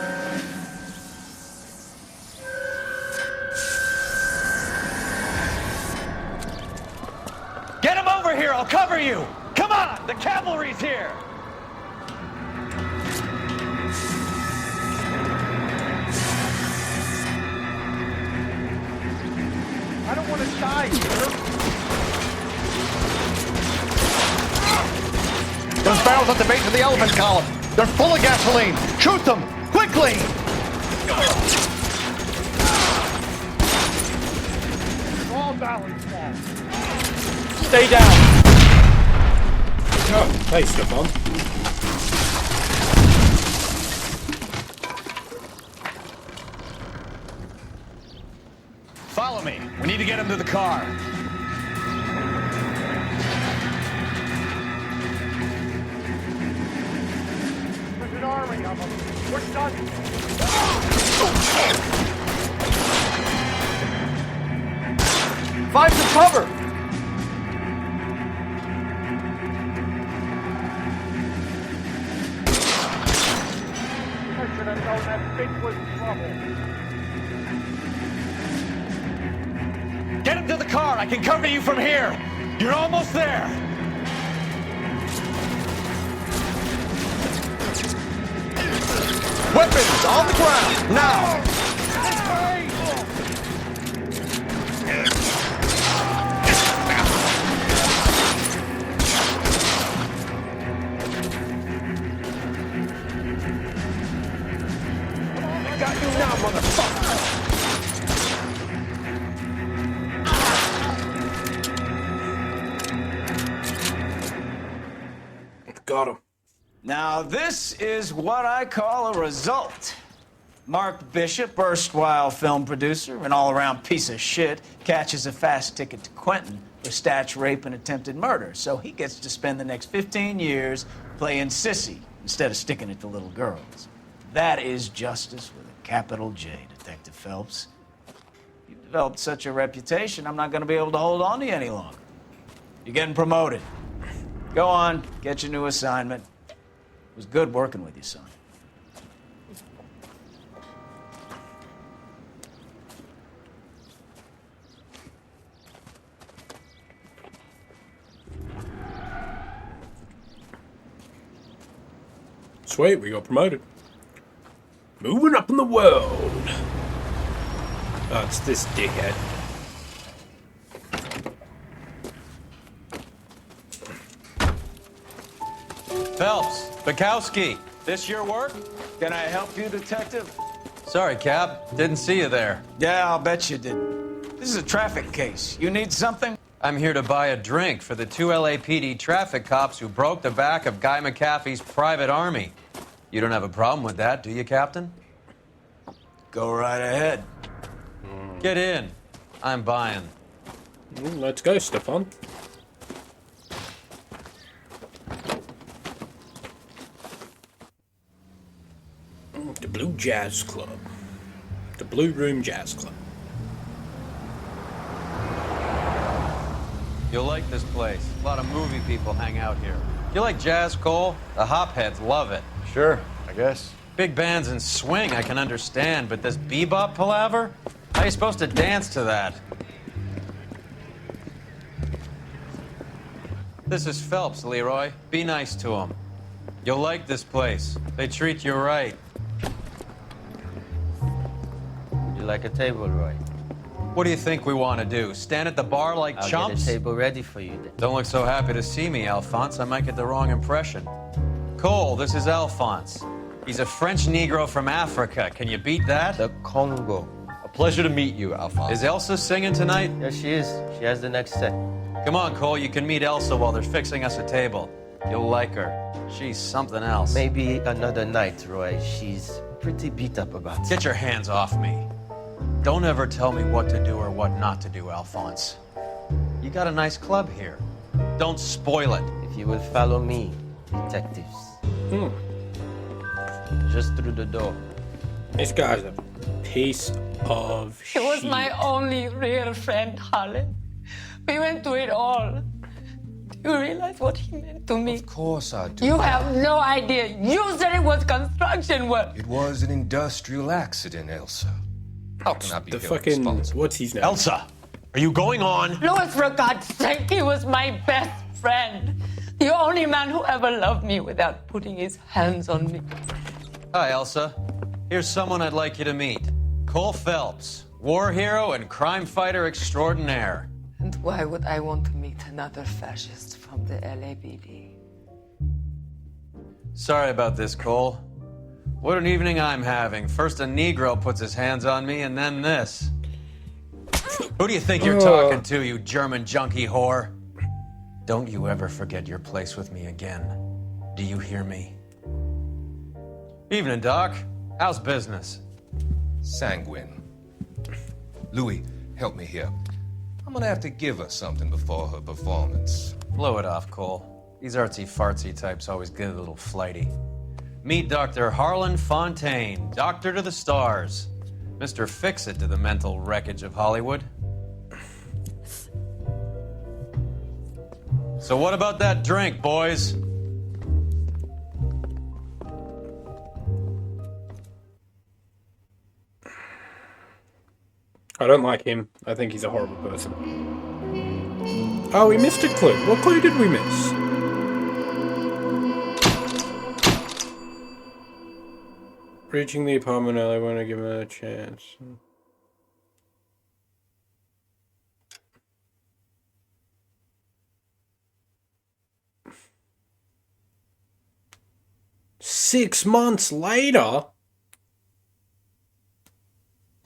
Get him over here, I'll cover you! Come on, the cavalry's here! I don't want to die here. Those barrels at the base of the elephant column. They're full of gasoline. Shoot them! Quickly! All valleys fall. Stay down! Oh, hey, Stefan. Follow me. We need to get him to the car. There's an army of them. We're done. Find some cover! I should have known that bitch was trouble. Get him to the car. I can cover you from here. You're almost there. Weapons on the ground, now! I got you now, motherfucker! Got him. Now, this is what I call a result. Mark Bishop, erstwhile film producer, an all-around piece of shit, catches a fast ticket to Quentin for statch rape and attempted murder. So he gets to spend the next 15 years playing sissy instead of sticking it to little girls. That is justice with a capital J, Detective Phelps. You've developed such a reputation, I'm not going to be able to hold on to you any longer. You're getting promoted. Go on, get your new assignment. It was good working with you, son. Sweet, we got promoted. Moving up in the world. Oh, it's this dickhead. Phelps, Bukowski, this your work? Can I help you, Detective? Sorry, Cap. Didn't see you there. Yeah, I'll bet you didn't. This is a traffic case. You need something? I'm here to buy a drink for the 2 LAPD traffic cops who broke the back of Guy McAfee's private army. You don't have a problem with that, do you, Captain? Go right ahead. Get in. I'm buying. Let's go, Stefan. The Blue Jazz Club. The Blue Room Jazz Club. You'll like this place. A lot of movie people hang out here. You like jazz, Cole? The hopheads love it. Sure, I guess. Big bands and swing I can understand, but this bebop palaver? How are you supposed to dance to that? This is Phelps, Leroy. Be nice to him. You'll like this place. They treat you right. Would you like a table, Roy? What do you think we want to do? Stand at the bar like I'll chumps? get a table ready for you then. Don't look so happy to see me, Alphonse. I might get the wrong impression. Cole, this is Alphonse. He's a French Negro from Africa. Can you beat that? The Congo. A pleasure to meet you, Alphonse. Is Elsa singing tonight? Yes, she is. She has the next set. Come on, Cole. You can meet Elsa while they're fixing us a table. You'll like her. She's something else. Maybe another night, Roy. She's pretty beat up about it. Get your hands off me. Don't ever tell me what to do or what not to do, Alphonse. You got a nice club here. Don't spoil it. If you will follow me, detectives. Just through the door. This guy's a piece of He was my only real friend, Harlan. We went through it all. Do you realize what he meant to me? Of course I do. You have no idea. You said it was construction work. It was an industrial accident, Elsa. How can I be the held fucking responsible? what's his name? Elsa, are you going on? Louis, for God's sake, he was my best friend. The only man who ever loved me without putting his hands on me. Hi, Elsa. Here's someone I'd like you to meet. Cole Phelps, war hero and crime fighter extraordinaire. And why would I want to meet another fascist from the LAPD? Sorry about this, Cole. What an evening I'm having. First a Negro puts his hands on me, and then this. Who do you think you're talking to, you German junkie whore? Don't you ever forget your place with me again. Do you hear me? Evening, Doc. How's business? Sanguine. Louis, help me here. I'm gonna have to give her something before her performance. Blow it off, Cole. These artsy-fartsy types always get a little flighty. Meet Dr. Harlan Fontaine, doctor to the stars. Mr. Fix-It to the mental wreckage of Hollywood. So what about that drink, boys? I don't like him. I think he's a horrible person. Oh, we missed a clue. What clue did we miss? Reaching the apartment early, I want to give him a chance. Six months later?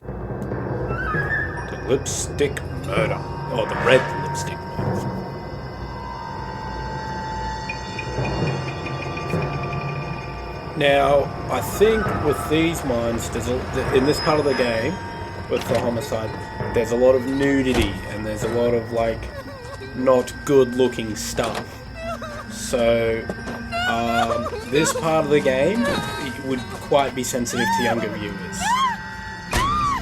The lipstick murder. Or the red lipstick murder. Now, I think with these ones, in this part of the game, with the homicide, there's a lot of nudity and there's a lot of, like, not good-looking stuff. So, this part of the game would quite be sensitive to younger viewers.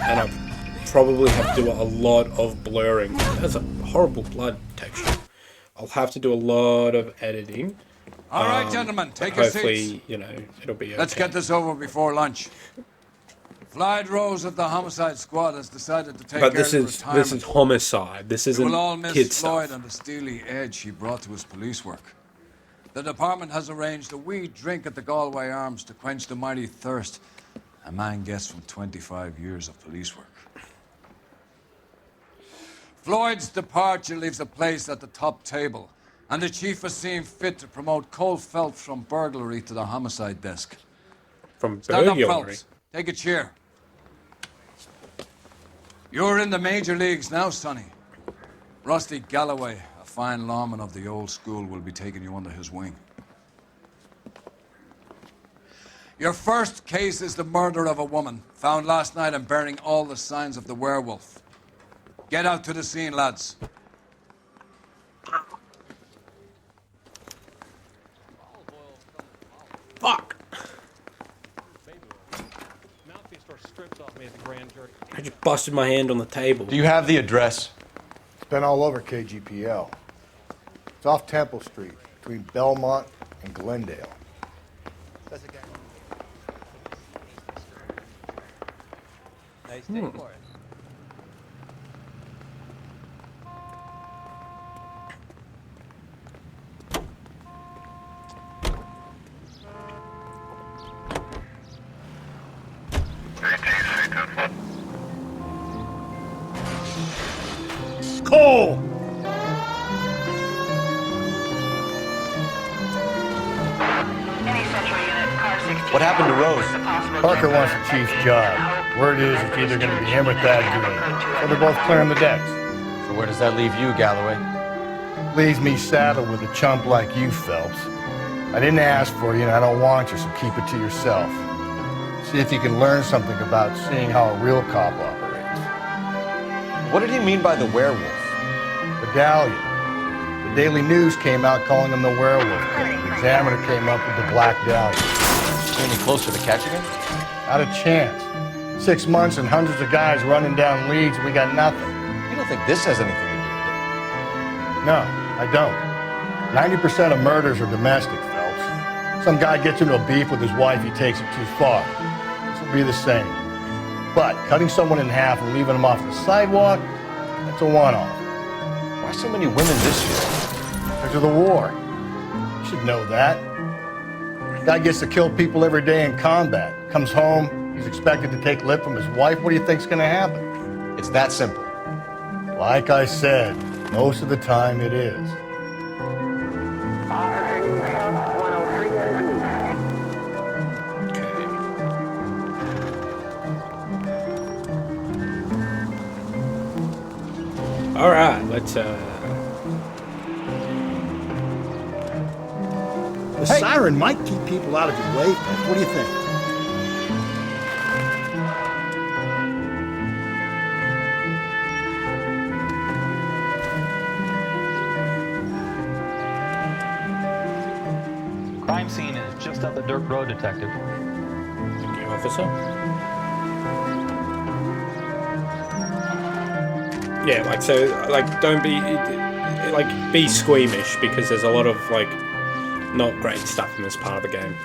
And I probably have to do a lot of blurring. That's a horrible blood texture. I'll have to do a lot of editing. All right, gentlemen, take your hopefully, seats. you know, it'll be okay. Let's get this over before lunch. Floyd Rose of the homicide squad has decided to take But care this of is retirement. homicide. This We isn't will all miss kid Floyd stuff. and the steely edge he brought to his police work. The department has arranged a wee drink at the Galway Arms to quench the mighty thirst a man gets from 25 years of police work. Floyd's departure leaves the place at the top table, and the chief has seen fit to promote Cole Phelps from burglary to the homicide desk. From Stand up, burglary? Phelps. Take a chair. You're in the major leagues now, Sonny. Rusty Galloway, a fine lawman of the old school, will be taking you under his wing. Your first case is the murder of a woman, found last night and bearing all the signs of the werewolf. Get out to the scene, lads. Fuck! I just busted my hand on the table. Do you have the address? It's been all over KGPL. It's off Temple Street, between Belmont and Glendale. Nice day for it. What happened to Rose? Parker wants the chief's job. Word is it's either going to be him or Thad Green. So they're both clearing the decks. So where does that leave you, Galloway? Leaves me saddled with a chump like you, Phelps. I didn't ask for you and I don't want you, so keep it to yourself. See if you can learn something about seeing how a real cop operates. What did he mean by the werewolf? Medallion. The Daily News came out calling him the werewolf killer. The Examiner came up with the Black Dahlia. Any closer to catching him? Not a chance. 6 months and hundreds of guys running down leads and we got nothing. You don't think this has anything to do with it? No, I don't. 90% of murders are domestic, Phelps. Some guy gets into a beef with his wife, he takes it too far. This will be the same. But cutting someone in half and leaving them off the sidewalk, that's a one-off. Why so many women this year? Because of the war. You should know that. Guy gets to kill people every day in combat. Comes home, he's expected to take lip from his wife. What do you think's gonna happen? It's that simple. Like I said, most of the time it is. All right, let's. The siren might keep people out of your way, Phelps. What do you think? Crime scene is just up the dirt road, Detective. Thank you, officer. Yeah, like, so, like, don't be, like, be squeamish, because there's a lot of, like, not great stuff in this part of the game.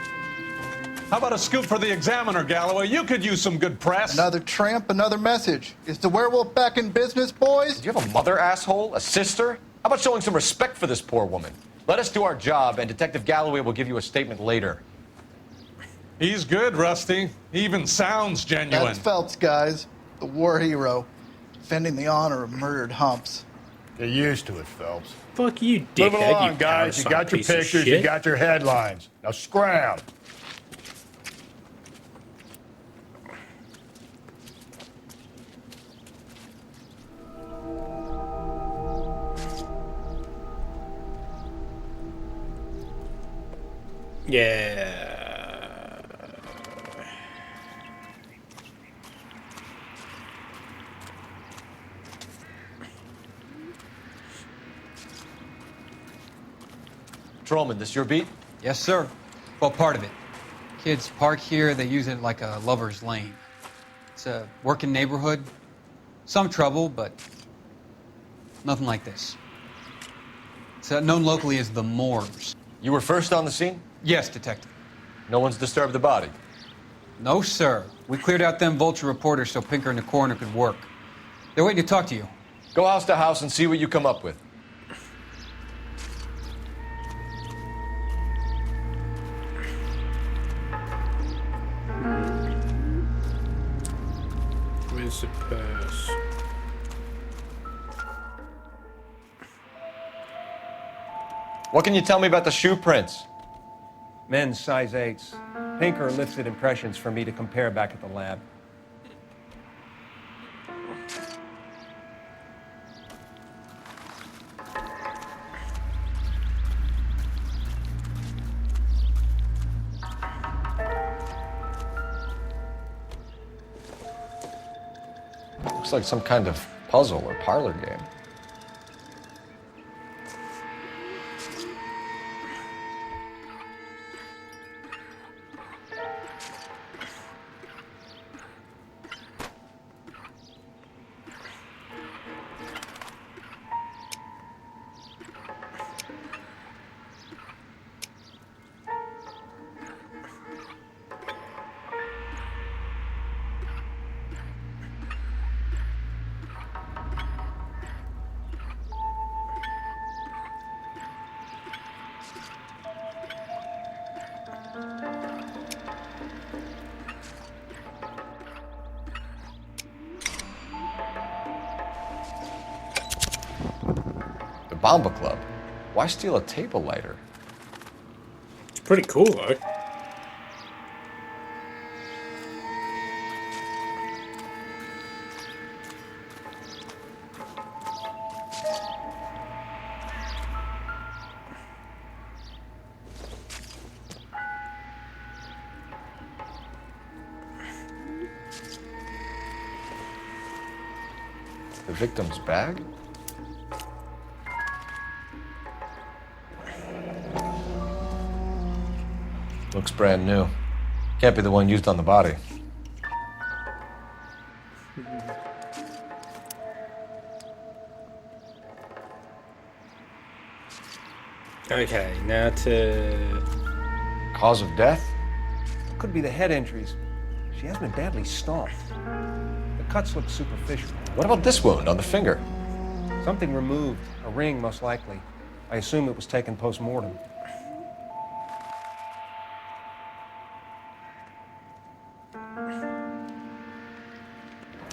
How about a scoop for the Examiner, Galloway? You could use some good press. Another tramp, another message. Is the werewolf back in business, boys? Do you have a mother, asshole? A sister? How about showing some respect for this poor woman? Let us do our job, and Detective Galloway will give you a statement later. He's good, Rusty. He even sounds genuine. That's Phelps, guys. The war hero. Defending the honor of murdered humps. Get used to it, Phelps. Fuck you, Move dickhead, along, you guys. You parasite got your piece of pictures, shit. you got your headlines. Now scram. Yeah. Patrolman, this your beat? Yes, sir. Well, part of it. Kids park here, they use it like a lover's lane. It's a working neighborhood. Some trouble, but nothing like this. It's known locally as the Moors. You were first on the scene? Yes, Detective. No one's disturbed the body? No, sir. We cleared out them vulture reporters so Pinker and the coroner could work. They're waiting to talk to you. Go house to house and see what you come up with. Where's the purse? What can you tell me about the shoe prints? Men's size 8s. Pinker lifted impressions for me to compare back at the lab. Looks like some kind of puzzle or parlor game. Bomba Club. Why steal a table lighter? It's pretty cool, though. The victim's bag? Looks brand new. Can't be the one used on the body. Okay, now to... Cause of death? Could be the head injuries. She has been badly stomped. The cuts look superficial. What about this wound on the finger? Something removed. A ring, most likely. I assume it was taken post-mortem.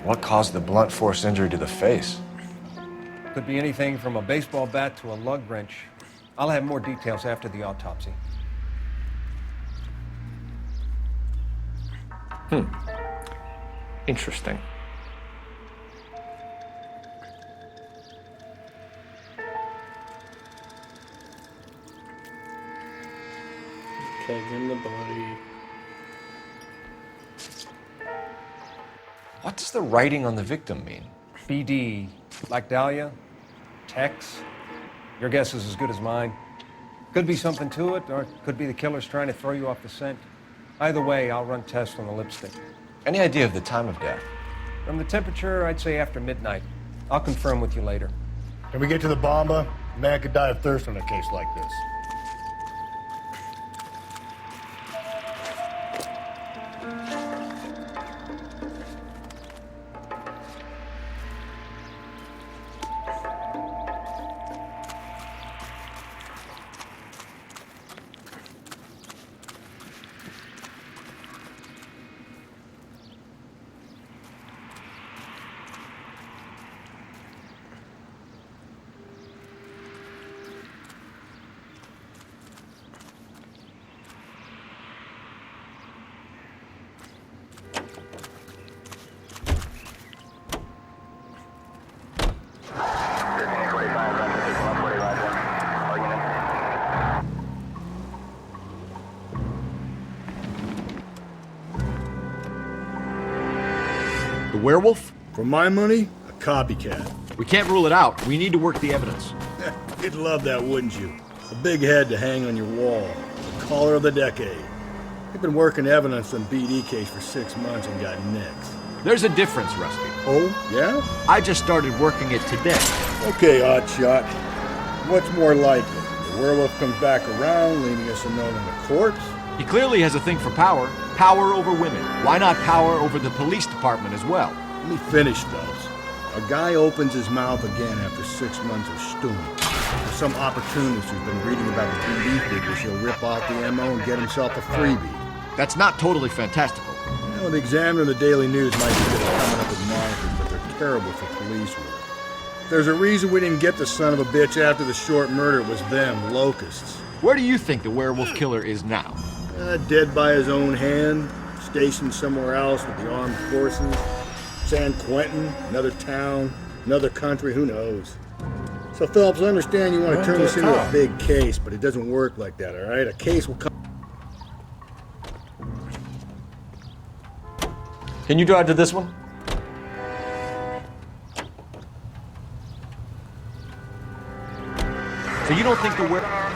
What caused the blunt force injury to the face? Could be anything from a baseball bat to a lug wrench. I'll have more details after the autopsy. Interesting. Okay, in the body. What does the writing on the victim mean? BD, like Dahlia, Tex. Your guess is as good as mine. Could be something to it, or it could be the killer's trying to throw you off the scent. Either way, I'll run tests on the lipstick. Any idea of the time of death? From the temperature, I'd say after midnight. I'll confirm with you later. Can we get to the bomba? A man could die of thirst on a case like this. The werewolf? For my money, a copycat. We can't rule it out. We need to work the evidence. You'd love that, wouldn't you? A big head to hang on your wall. The caller of the decade. They've been working evidence on BD case for 6 months and got nicks. There's a difference, Rusty. Oh, yeah? I just started working it today. Okay, Oddshot. What's more likely? The werewolf comes back around, leaving us a note on the corpse? He clearly has a thing for power. Power over women. Why not power over the police department as well? Let me finish, Phelps. A guy opens his mouth again after 6 months of stewing. There's some opportunist who's been reading about the BD figures. He'll rip off the MO and get himself a freebie. That's not totally fantastical. You know, the Examiner and the Daily News might be good at coming up with markers, but they're terrible for police work. There's a reason we didn't get the son of a bitch after the short murder. It was them, locusts. Where do you think the werewolf killer is now? Dead by his own hand, stationed somewhere else with the armed forces. San Quentin, another town, another country, who knows? So, Phillips, I understand you want to turn this into a big case, but it doesn't work like that, all right? A case will come... Can you drive to this one? So you don't think the werewolf...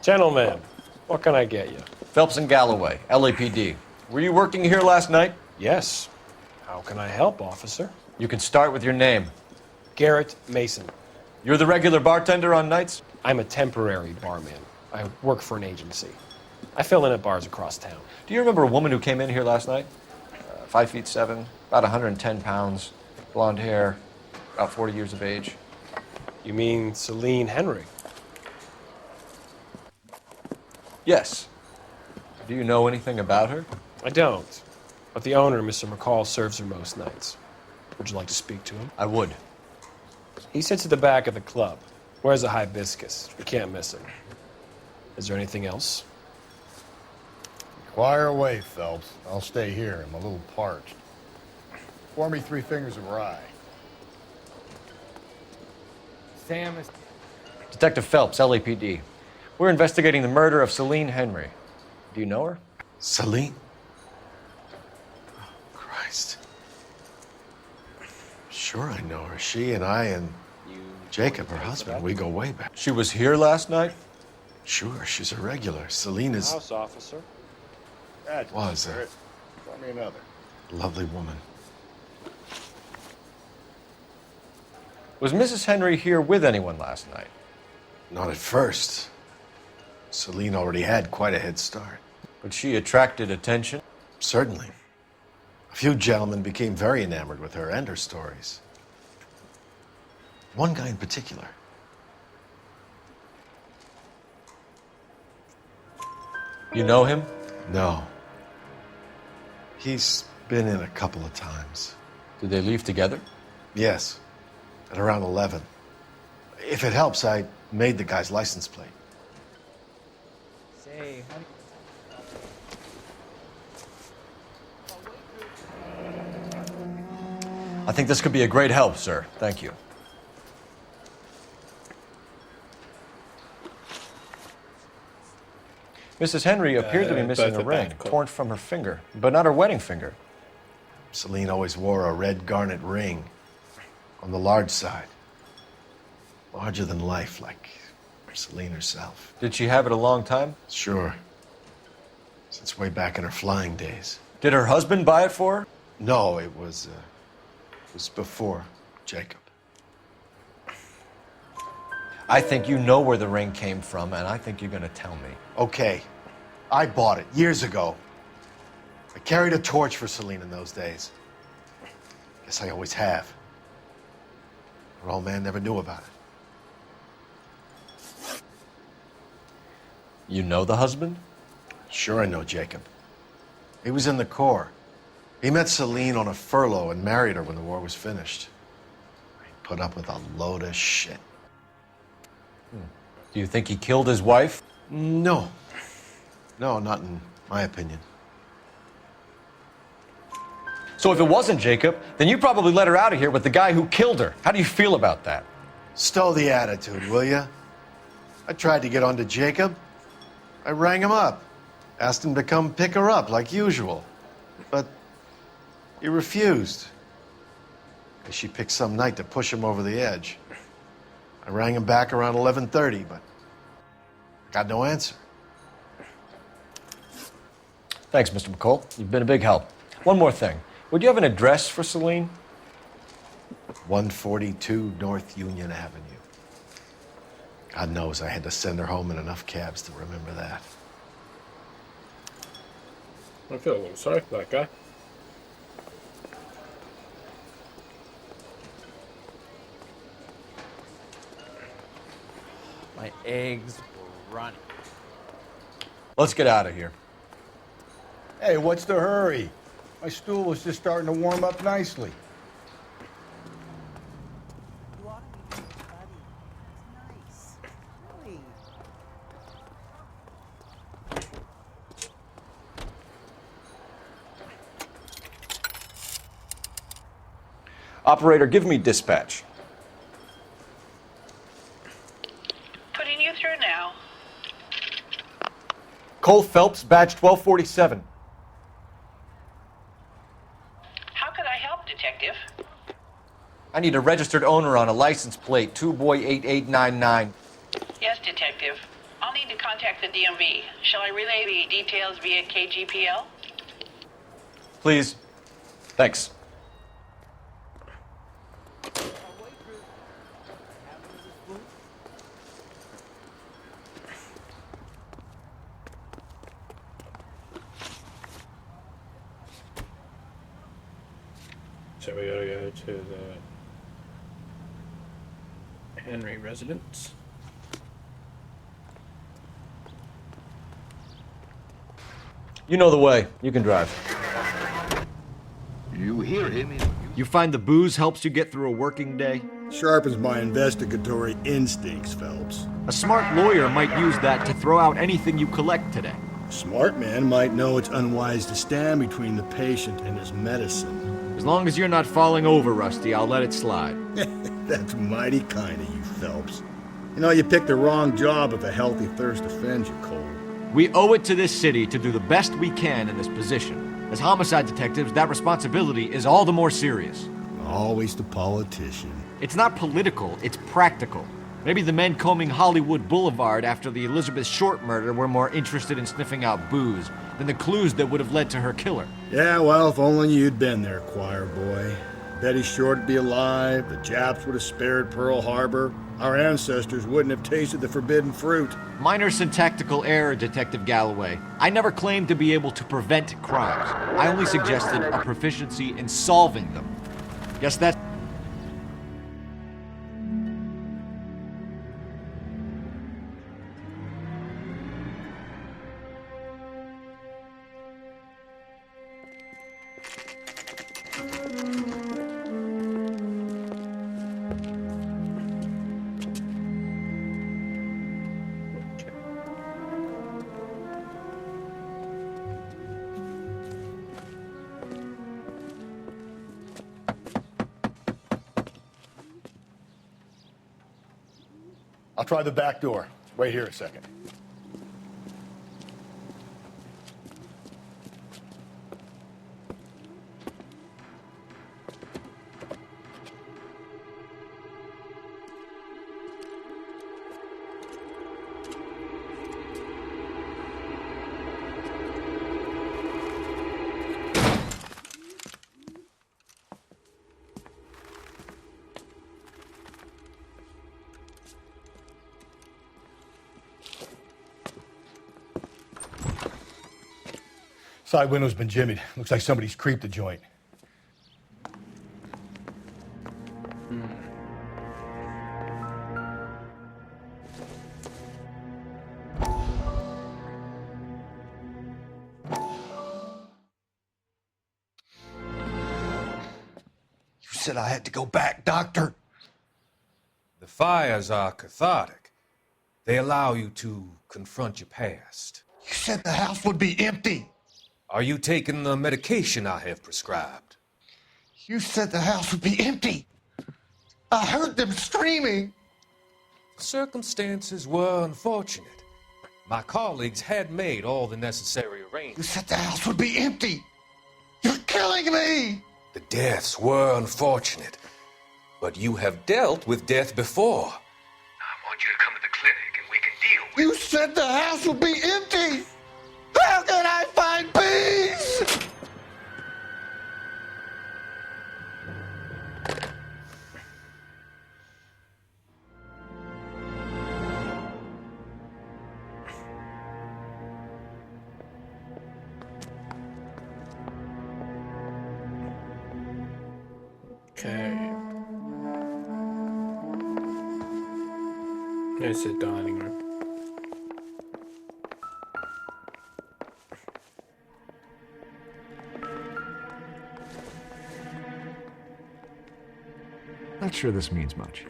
Gentlemen, what can I get you? Phelps and Galloway, LAPD. Were you working here last night? Yes. How can I help, officer? You can start with your name. Garrett Mason. You're the regular bartender on nights? I'm a temporary barman. I work for an agency. I fill in at bars across town. Do you remember a woman who came in here last night? 5'7", about 110 pounds, blonde hair, about 40 years of age. You mean Celine Henry? Yes. Do you know anything about her? I don't. But the owner, Mr. McCall, serves her most nights. Would you like to speak to him? I would. He sits at the back of the club. Where's the hibiscus? We can't miss it. Is there anything else? Fire away, Phelps. I'll stay here. I'm a little parched. Pour me 3 fingers of rye. Sam is... Detective Phelps, LAPD. We're investigating the murder of Celine Henry. Do you know her? Celine? Oh, Christ. Sure I know her. She and I and Jacob, her husband, we go way back. She was here last night? Sure, she's a regular. Celine is... House officer. Was a Tell me another. lovely woman. Was Mrs. Henry here with anyone last night? Not at first. Celine already had quite a head start. But she attracted attention? Certainly. A few gentlemen became very enamored with her and her stories. One guy in particular. You know him? No. He's been in a couple of times. Did they leave together? Yes. At around 11. If it helps, I made the guy's license plate. Say, honey. I think this could be a great help, sir. Thank you. Mrs. Henry appeared to be missing both a are ring, bad. torn from her finger, but not her wedding finger. Celine always wore a red garnet ring on the large side. Larger than life, like Celine herself. Did she have it a long time? Sure. Since way back in her flying days. Did her husband buy it for her? No, it was before Jacob. I think you know where the ring came from, and I think you're gonna tell me. Okay, I bought it years ago. I carried a torch for Celine in those days. Guess I always have. Her old man never knew about it. You know the husband? Sure I know Jacob. He was in the Corps. He met Celine on a furlough and married her when the war was finished. He put up with a load of shit. Do you think he killed his wife? No. No, not in my opinion. So if it wasn't Jacob, then you probably let her out of here with the guy who killed her. How do you feel about that? Stow the attitude, will ya? I tried to get onto Jacob. I rang him up. Asked him to come pick her up like usual. But he refused. She picked some night to push him over the edge. I rang him back around 11:30, but got no answer. Thanks, Mr. McCall. You've been a big help. One more thing. Would you have an address for Celine? 142 North Union Avenue. God knows I had to send her home in enough cabs to remember that. I feel a little sorry for that guy. My eggs were running. Let's get out of here. Hey, what's the hurry? My stool was just starting to warm up nicely. Operator, give me dispatch. Putting you through now. Cole Phelps, badge 1247. How could I help, Detective? I need a registered owner on a license plate, 2boy8899. Yes, Detective. I'll need to contact the DMV. Shall I relay the details via KGPL? Please. Thanks. So we gotta go to the Henry residence. You know the way. You can drive. You hear him? You find the booze helps you get through a working day? Sharpens my investigatory instincts, Phelps. A smart lawyer might use that to throw out anything you collect today. A smart man might know it's unwise to stand between the patient and his medicine. As long as you're not falling over, Rusty, I'll let it slide. That's mighty kind of you, Phelps. You know, you picked the wrong job if a healthy thirst offends you, Cole. We owe it to this city to do the best we can in this position. As homicide detectives, that responsibility is all the more serious. Always the politician. It's not political, it's practical. Maybe the men combing Hollywood Boulevard after the Elizabeth Short murder were more interested in sniffing out booze than the clues that would have led to her killer. Yeah, well, if only you'd been there, choir boy. Betty Short would be alive, the Japs would have spared Pearl Harbor, our ancestors wouldn't have tasted the forbidden fruit. Minor syntactical error, Detective Galloway. I never claimed to be able to prevent crimes. I only suggested a proficiency in solving them. Guess that's... I'll try the back door. Wait here a second. Side window's been jimmied. Looks like somebody's creeped the joint. You said I had to go back, Doctor. The fires are cathartic. They allow you to confront your past. You said the house would be empty. Are you taking the medication I have prescribed? You said the house would be empty. I heard them screaming. Circumstances were unfortunate. My colleagues had made all the necessary arrangements. You said the house would be empty. You're killing me. The deaths were unfortunate, but you have dealt with death before. I want you to come to the clinic and we can deal with it. You said the house would be empty. How can I find peace? Okay. There's the dining room. Not sure this means much.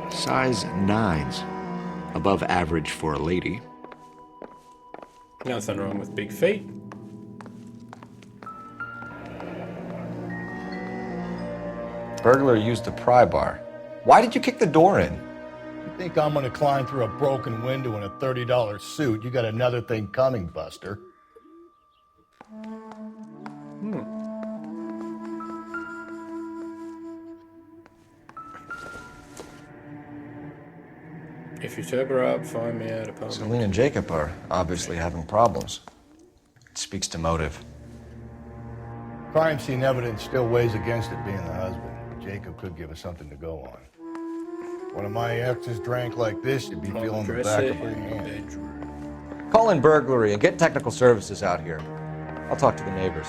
Size 9s. Above average for a lady. Nothing wrong with big feet. Burglar used a pry bar. Why did you kick the door in? You think I'm gonna climb through a broken window in a $30 suit? You got another thing coming, Buster. If you took her up, find me at apartment. Celine and Jacob are obviously having problems. It speaks to motive. Crime scene evidence still weighs against it being the husband. Jacob could give us something to go on. One of my exes drank like this, you'd be feeling the back of my hand. Call in burglary and get technical services out here. I'll talk to the neighbors.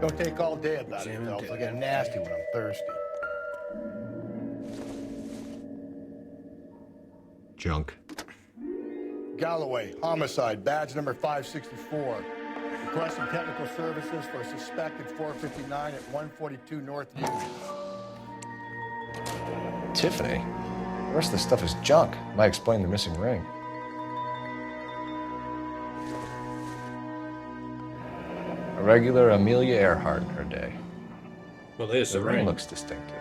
Don't take all day about it, Phelps. I get nasty when I'm thirsty. junk. Galloway, homicide, badge number 564. Requesting technical services for a suspected 459 at 142 North Union. Tiffany? The rest of this stuff is junk. Might explain the missing ring. A regular Amelia Earhart in her day. Well, there's the ring. Looks distinctive.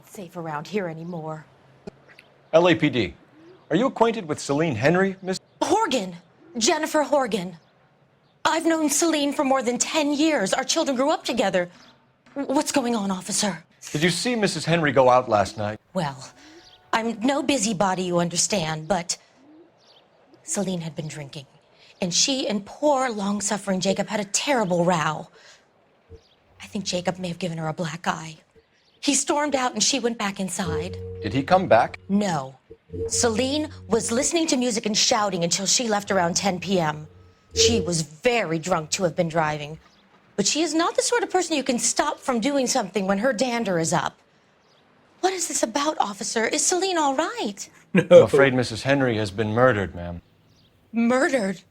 Safe around here anymore. LAPD. Are you acquainted with Celine Henry, Miss? Horgan! Jennifer Horgan. I've known Celine for more than 10 years. Our children grew up together. What's going on, officer? Did you see Mrs. Henry go out last night? Well, I'm no busybody, you understand, but Celine had been drinking. And she and poor, long-suffering Jacob had a terrible row. I think Jacob may have given her a black eye. He stormed out and she went back inside. Did he come back? No. Celine was listening to music and shouting until she left around 10 p.m. She was very drunk to have been driving. But she is not the sort of person you can stop from doing something when her dander is up. What is this about, officer? Is Celine all right? No. I'm afraid Mrs. Henry has been murdered, ma'am. Murdered?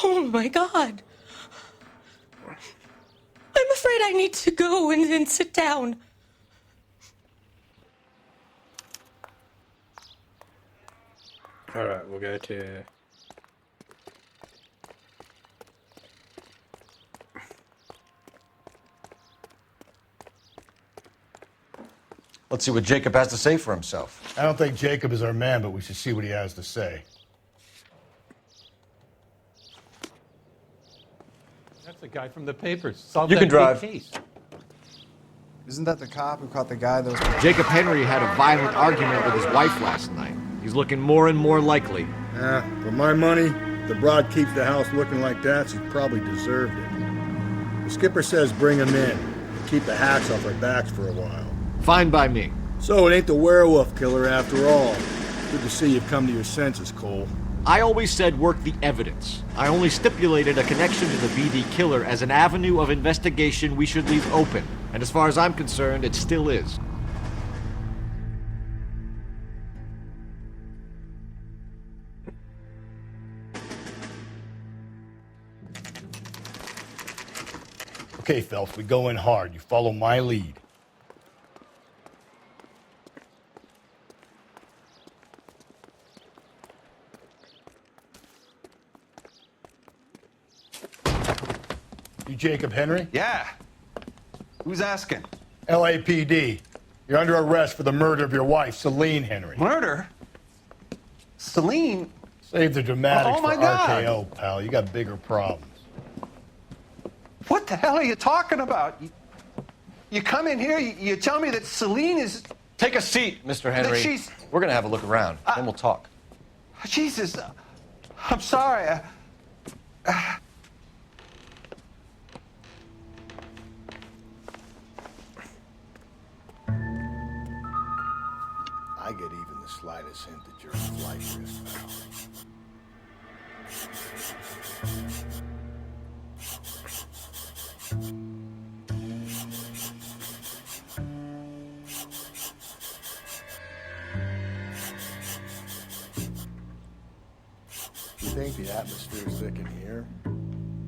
Oh, my God. I'm afraid I need to go and sit down. All right, we'll go to... Let's see what Jacob has to say for himself. I don't think Jacob is our man, but we should see what he has to say. That's the guy from the papers. You can drive. Case. Isn't that the cop who caught the guy that was... Jacob Henry had a violent argument with his wife last night. He's looking more and more likely. For my money, if the broad keeps the house looking like that, she probably deserved it. The skipper says bring him in and keep the hacks off our backs for a while. Fine by me. So it ain't the werewolf killer after all. Good to see you've come to your senses, Cole. I always said work the evidence. I only stipulated a connection to the BD killer as an avenue of investigation we should leave open. And as far as I'm concerned, it still is. Okay, Phelps, we go in hard. You follow my lead. You Jacob Henry? Yeah. Who's asking? LAPD. You're under arrest for the murder of your wife, Celine Henry. Murder? Celine? Save the dramatics Oh, my for God. RKO, pal. You got bigger problems. What the hell are you talking about? You come in here, you tell me that Celine is... Take a seat, Mr. Henry. she's- We're gonna have a look around, then we'll talk. Jesus, I'm sorry. I get even the slightest hint that you're a flight risk, pal. You think the atmosphere's thick in here?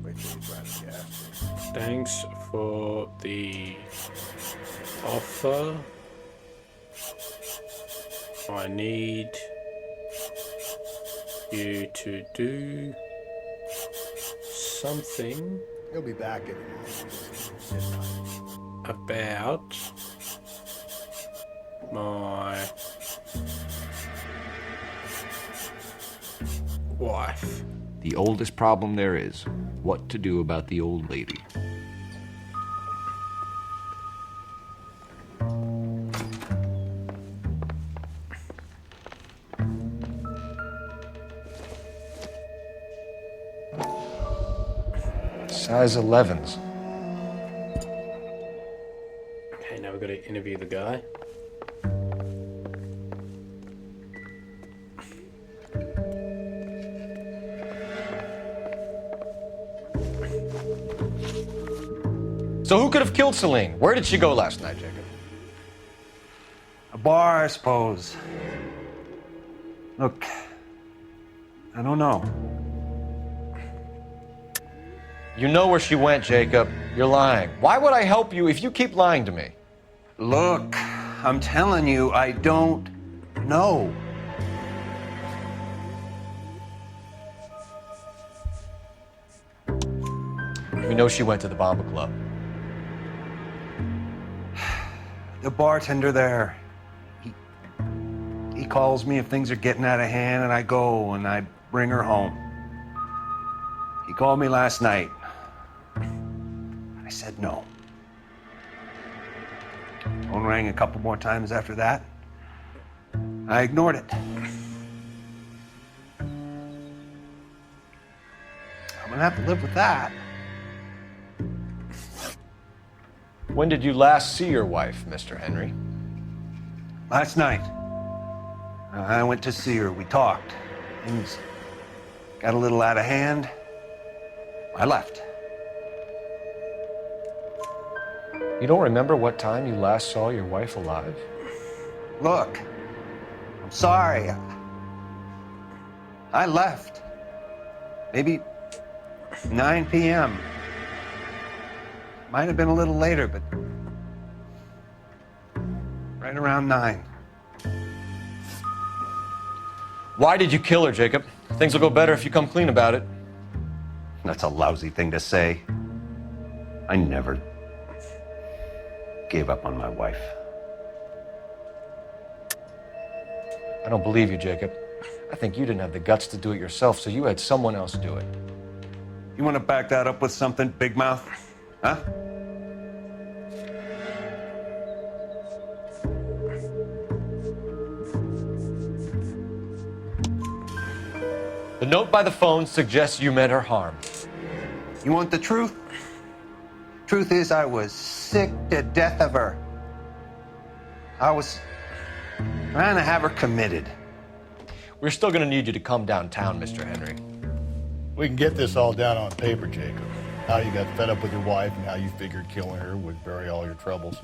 Wait till you try to gas me. Thanks for the offer. I need you to do something He'll be back in a moment. Sit tight. about my wife. The oldest problem there is, what to do about the old lady. Size 11s. Okay, now we've got to interview the guy. So who could have killed Celine? Where did she go last night, Jacob? A bar, I suppose. Look, I don't know. You know where she went, Jacob. You're lying. Why would I help you if you keep lying to me? Look, I'm telling you, I don't know. We know she went to the Bomba Club. The bartender there, he calls me if things are getting out of hand, and I go and I bring her home. He called me last night. I said no. Phone rang a couple more times after that. I ignored it. I'm gonna have to live with that. When did you last see your wife, Mr. Henry? Last night. I went to see her. We talked. Things got a little out of hand. I left. You don't remember what time you last saw your wife alive? Look, I'm sorry. I left. Maybe 9 p.m. Might have been a little later, but right around 9. Why did you kill her, Jacob? Things will go better if you come clean about it. That's a lousy thing to say. I never gave up on my wife. I don't believe you, Jacob. I think you didn't have the guts to do it yourself, so you had someone else do it. You want to back that up with something, big mouth? Huh? The note by the phone suggests you meant her harm. You want the truth? Truth is, I was sick to death of her. I was trying to have her committed. We're still going to need you to come downtown, Mr. Henry. We can get this all down on paper, Jacob. How you got fed up with your wife and how you figured killing her would bury all your troubles.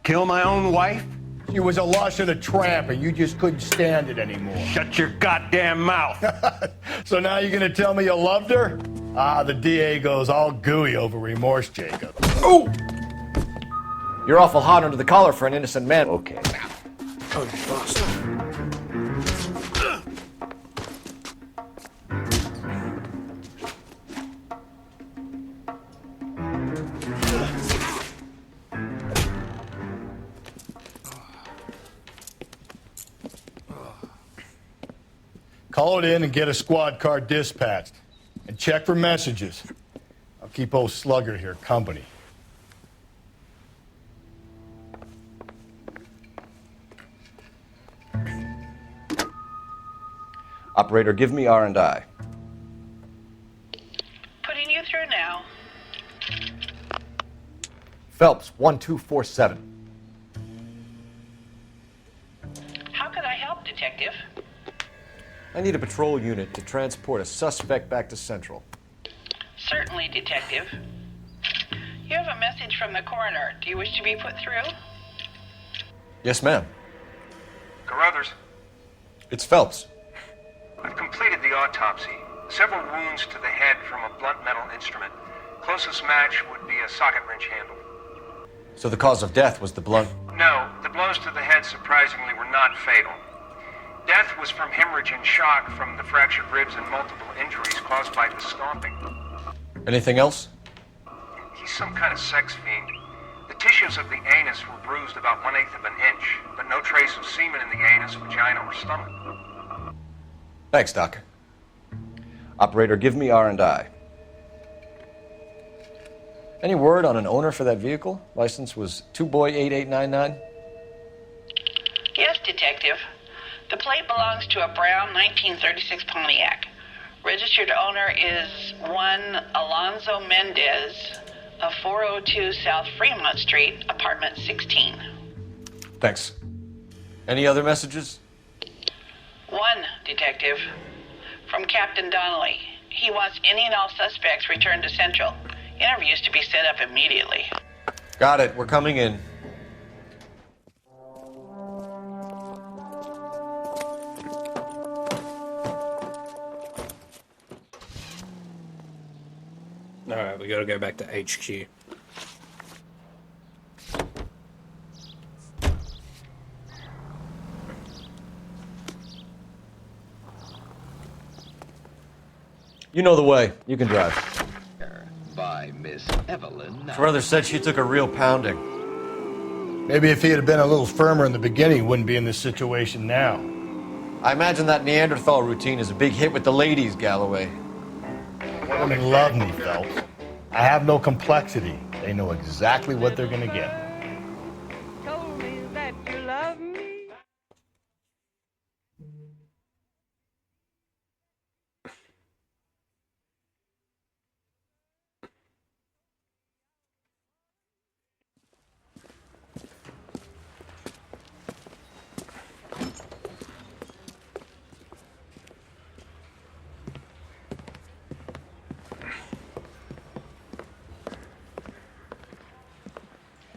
Kill my own wife? She was a lush and a tramp, and you just couldn't stand it anymore. Shut your goddamn mouth. So now you're going to tell me you loved her? Ah, the DA goes all gooey over remorse, Jacob. Oh! You're awful hot under the collar for an innocent man. Okay. Oh, you bastard. Call it in and get a squad car dispatched. And check for messages. I'll keep old Slugger here company. Operator, give me R&I. Putting you through now. Phelps, 1247. How could I help, Detective? I need a patrol unit to transport a suspect back to Central. Certainly, Detective. You have a message from the coroner. Do you wish to be put through? Yes, ma'am. Carruthers, It's Phelps. I've completed the autopsy. Several wounds to the head from a blunt metal instrument. Closest match would be a socket wrench handle. So the cause of death was the blunt. No, the blows to the head surprisingly were not fatal. Death was from hemorrhage and shock from the fractured ribs and multiple injuries caused by the stomping. Anything else? He's some kind of sex fiend. The tissues of the anus were bruised about 1/8 of an inch, but no trace of semen in the anus, vagina, or stomach. Thanks, Doc. Operator, give me R&I. Any word on an owner for that vehicle? License was 2boy8899. Yes, Detective. The plate belongs to a brown 1936 Pontiac. Registered owner is one Alonzo Mendez of 402 South Fremont Street, apartment 16. Thanks. Any other messages? One, Detective. From Captain Donnelly. He wants any and all suspects returned to Central. Interviews to be set up immediately. Got it. We're coming in. Alright, we gotta go back to HQ. You know the way. You can drive. By Miss Evelyn. His brother said she took a real pounding. Maybe if he had been a little firmer in the beginning, he wouldn't be in this situation now. I imagine that Neanderthal routine is a big hit with the ladies, Galloway. Women love me, Phelps. I have no complexity. They know exactly what they're gonna get. Told me that you love me.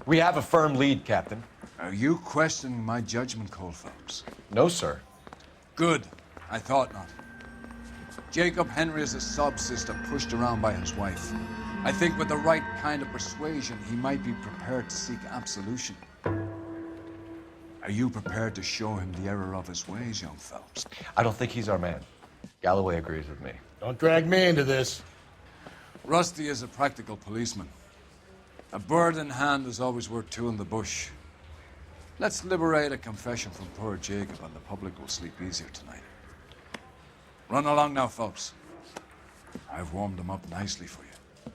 We have a firm lead, Captain. Are you questioning my judgment, Cole Phelps? No, sir. Good. I thought not. Jacob Henry is a sub-sister pushed around by his wife. I think with the right kind of persuasion, he might be prepared to seek absolution. Are you prepared to show him the error of his ways, young Phelps? I don't think he's our man. Galloway agrees with me. Don't drag me into this. Rusty is a practical policeman. A bird in hand is always worth two in the bush. Let's liberate a confession from poor Jacob and the public will sleep easier tonight. Run along now, Phelps. I've warmed them up nicely for you.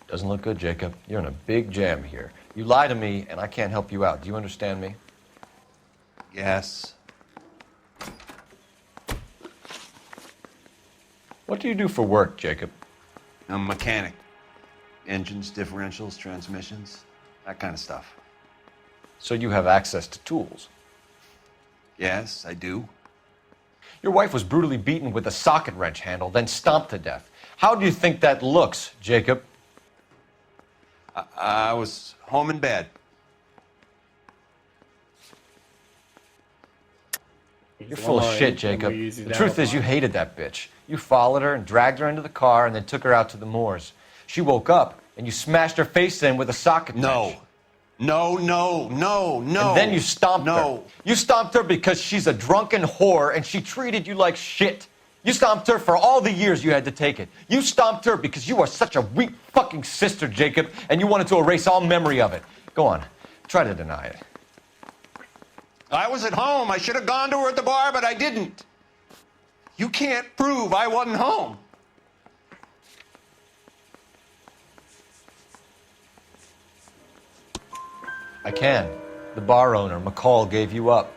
Doesn't look good, Jacob. You're in a big jam here. You lie to me, and I can't help you out. Do you understand me? Yes. What do you do for work, Jacob? I'm a mechanic. Engines, differentials, transmissions, that kind of stuff. So you have access to tools? Yes, I do. Your wife was brutally beaten with a socket wrench handle, then stomped to death. How do you think that looks, Jacob? I was home in bed. You're full of shit, Jacob. The truth is, you hated that bitch. You followed her and dragged her into the car and then took her out to the moors. She woke up and you smashed her face in with a socket wrench. No. And then you stomped her. You stomped her because she's a drunken whore and she treated you like shit. You stomped her for all the years you had to take it. You stomped her because you are such a weak fucking sister, Jacob, and you wanted to erase all memory of it. Go on. Try to deny it. I was at home. I should have gone to her at the bar, but I didn't. You can't prove I wasn't home. I can. The bar owner, McCall, gave you up.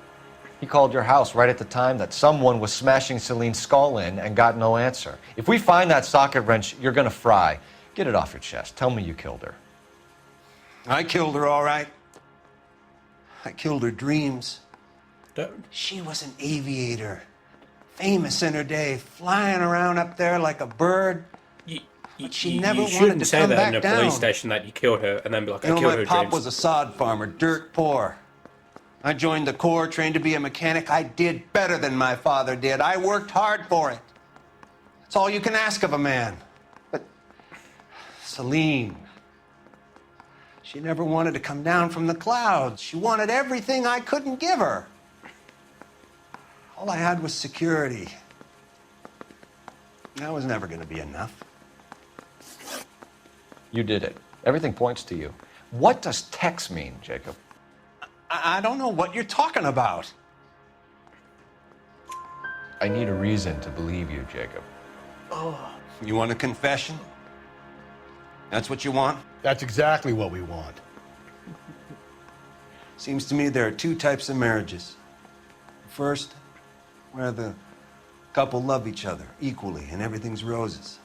He called your house right at the time that someone was smashing Celine's skull in and got no answer. If we find that socket wrench, you're gonna fry. Get it off your chest. Tell me you killed her. I killed her, all right. I killed her dreams. She was an aviator. Famous in her day, flying around up there like a bird. She never wanted shouldn't to say come that back in a down. police station that you killed her and then be like, You I know, killed my her pop dreams. was a sod farmer, dirt poor. I joined the Corps, trained to be a mechanic. I did better than my father did. I worked hard for it. That's all you can ask of a man. But Celine, she never wanted to come down from the clouds. She wanted everything I couldn't give her. All I had was security. That was never going to be enough. You did it. Everything points to you. What does Tex mean, Jacob? I don't know what you're talking about. I need a reason to believe you, Jacob. Oh. You want a confession? That's what you want? That's exactly what we want. Seems to me there are two types of marriages. First, where the couple love each other equally and everything's roses.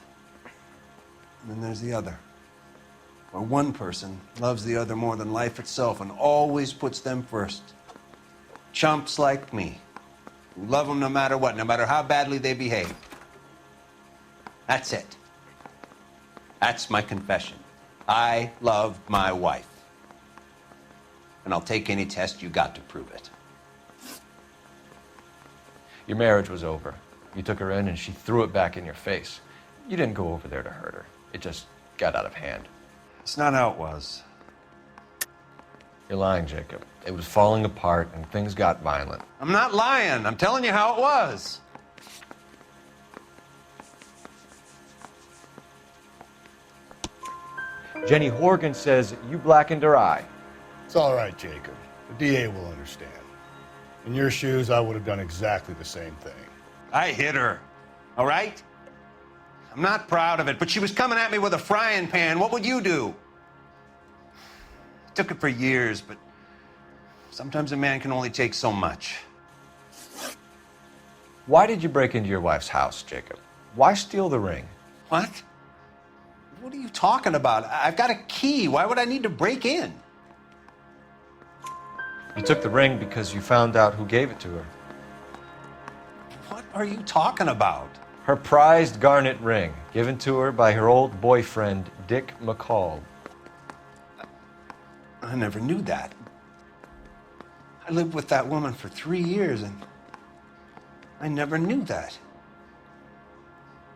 And then there's the other, where one person loves the other more than life itself and always puts them first. Chumps like me, who love them no matter what, no matter how badly they behave. That's it. That's my confession. I love my wife. And I'll take any test you got to prove it. Your marriage was over. You took her in and she threw it back in your face. You didn't go over there to hurt her. It just got out of hand. It's not how it was. You're lying, Jacob. It was falling apart and things got violent. I'm not lying. I'm telling you how it was. Jenny Horgan says you blackened her eye. It's all right, Jacob. The DA will understand. In your shoes, I would have done exactly the same thing. I hit her, all right? I'm not proud of it, but she was coming at me with a frying pan. What would you do? Took it for years, but sometimes a man can only take so much. Why did you break into your wife's house, Jacob? Why steal the ring? What? What are you talking about? I've got a key. Why would I need to break in? You took the ring because you found out who gave it to her. What are you talking about? Her prized garnet ring, given to her by her old boyfriend, Dick McCall. I never knew that. I lived with that woman for 3 years, and I never knew that.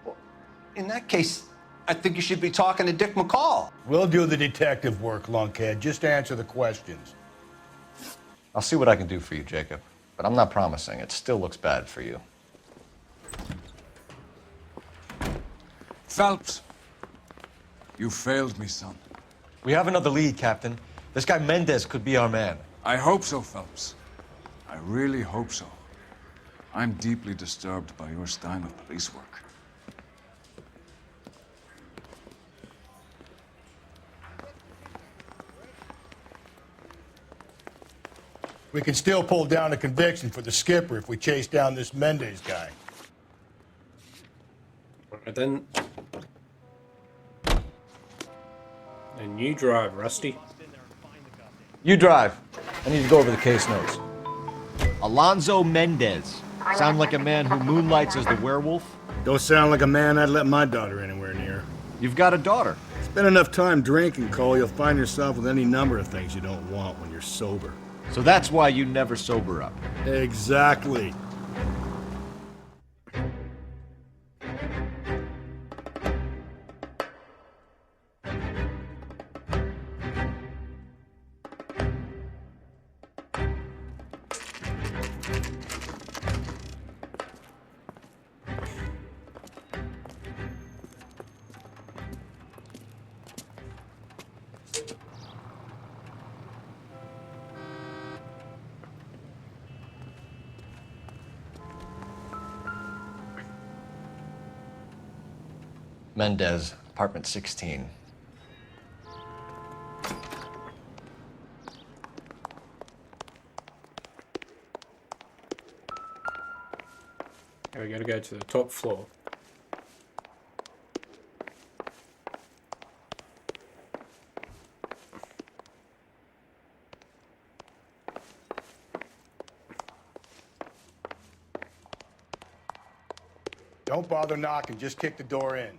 Well, in that case, I think you should be talking to Dick McCall. We'll do the detective work, lunkhead. Just answer the questions. I'll see what I can do for you, Jacob. But I'm not promising. It still looks bad for you. Phelps, you failed me, son. We have another lead, Captain. This guy Mendez could be our man. I hope so, Phelps. I really hope so. I'm deeply disturbed by your style of police work. We can still pull down a conviction for the skipper if we chase down this Mendez guy. Alright then. And you drive, Rusty. You drive. I need to go over the case notes. Alonzo Mendez. Sound like a man who moonlights as the werewolf? Don't sound like a man I'd let my daughter anywhere near. You've got a daughter. Spend enough time drinking, Cole, you'll find yourself with any number of things you don't want when you're sober. So that's why you never sober up. Exactly. Mendez, apartment 16. Okay, we gotta go to the top floor. Don't bother knocking, just kick the door in.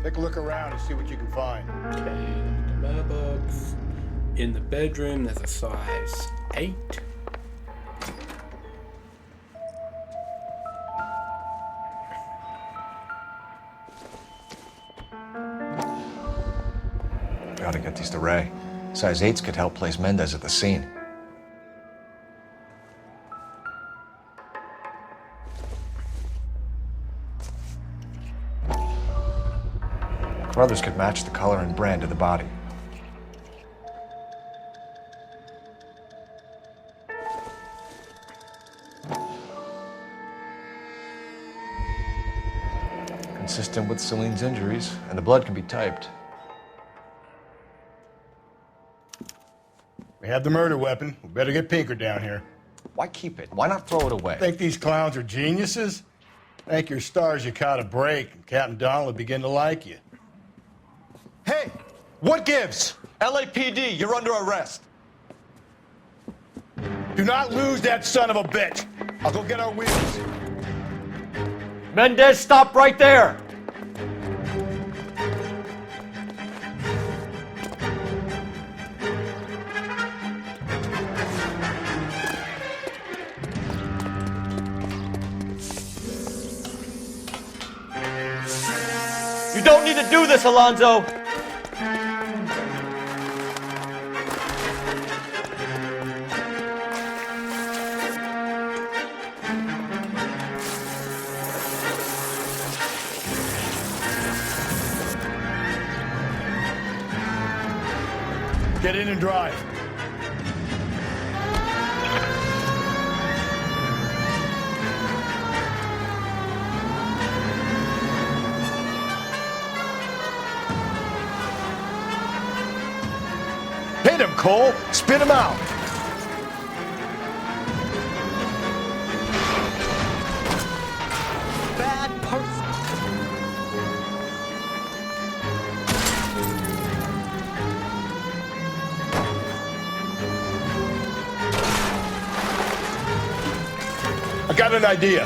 Take a look around and see what you can find. Okay, the mailbox. In the bedroom, there's a size 8. Gotta get these to Ray. Size 8s could help place Mendez at the scene. Brothers could match the color and brand of the body. Consistent with Celine's injuries, and the blood can be typed. have the murder weapon. We better get Pinker down here. Why keep it? Why not throw it away? Think these clowns are geniuses? Thank your stars you caught a break, and Captain Donald will begin to like you. Hey, what gives? LAPD, you're under arrest. Do not lose that son of a bitch. I'll go get our wheels. Mendez, stop right there! You don't need to do this, Alonzo! Get in and drive. Hit him, Cole. Spit him out. Bad person. I got an idea.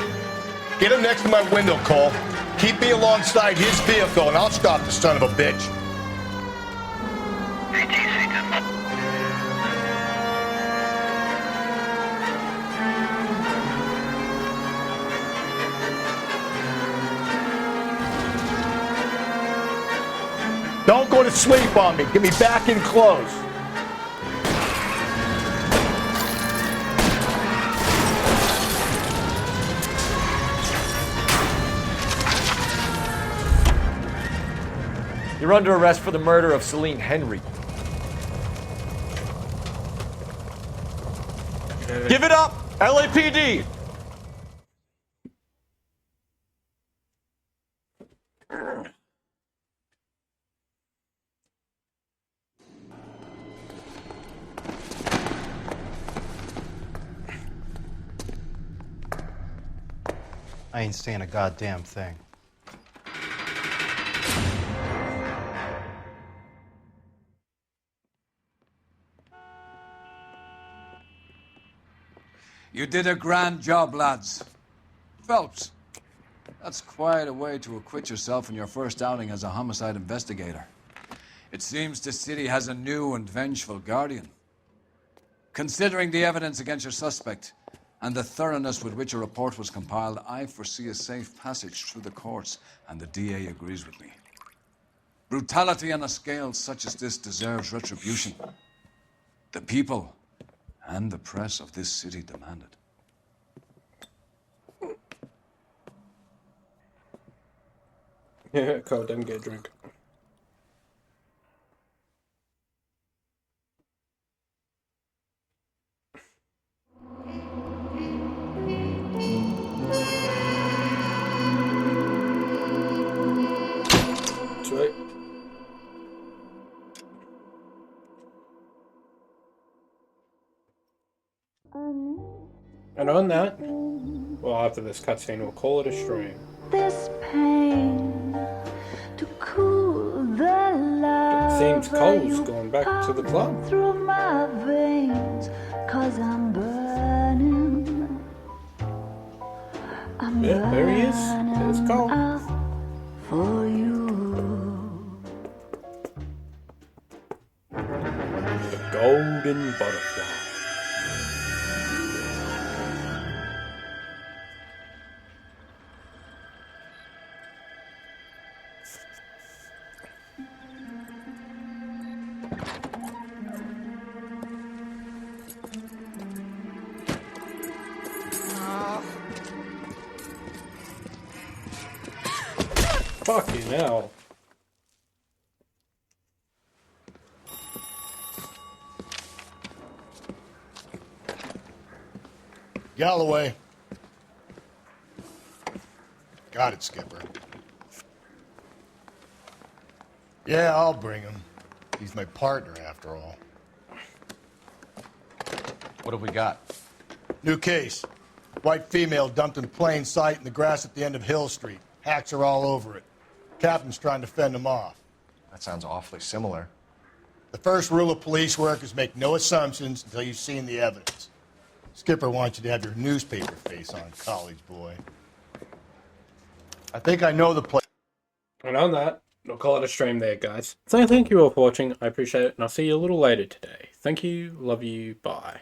Get him next to my window, Cole. Keep me alongside his vehicle, and I'll stop the son of a bitch. Don't go to sleep on me. Get me back in close. You're under arrest for the murder of Celine Henry. Give it up, LAPD! I ain't saying a goddamn thing. You did a grand job, lads. Phelps, that's quite a way to acquit yourself in your first outing as a homicide investigator. It seems the city has a new and vengeful guardian. Considering the evidence against your suspect and the thoroughness with which a report was compiled, I foresee a safe passage through the courts, and the DA agrees with me. Brutality on a scale such as this deserves retribution. The people and the press of this city demand it. Yeah, Cole, don't get a drink. Sweet. And on that, well, after this cutscene, we'll call it a stream. This pain to cool the It seems Cole's gone back to the club. through my veins, 'cause I'm burning. Yeah, there he is. There's Cole. For you. The golden butterfly. Fucking hell. Galloway. Got it, Skipper. Yeah, I'll bring him. He's my partner, after all. What have we got? New case. White female dumped in plain sight in the grass at the end of Hill Street. Hacks are all over it. Captain's trying to fend them off. That sounds awfully similar. The first rule of police work is make no assumptions until you've seen the evidence. Skipper wants you to have your newspaper face on, college boy. I think I know the place. And on that, I'll call it a stream there, guys. So thank you all for watching. I appreciate it, and I'll see you a little later today. Thank you, love you, bye.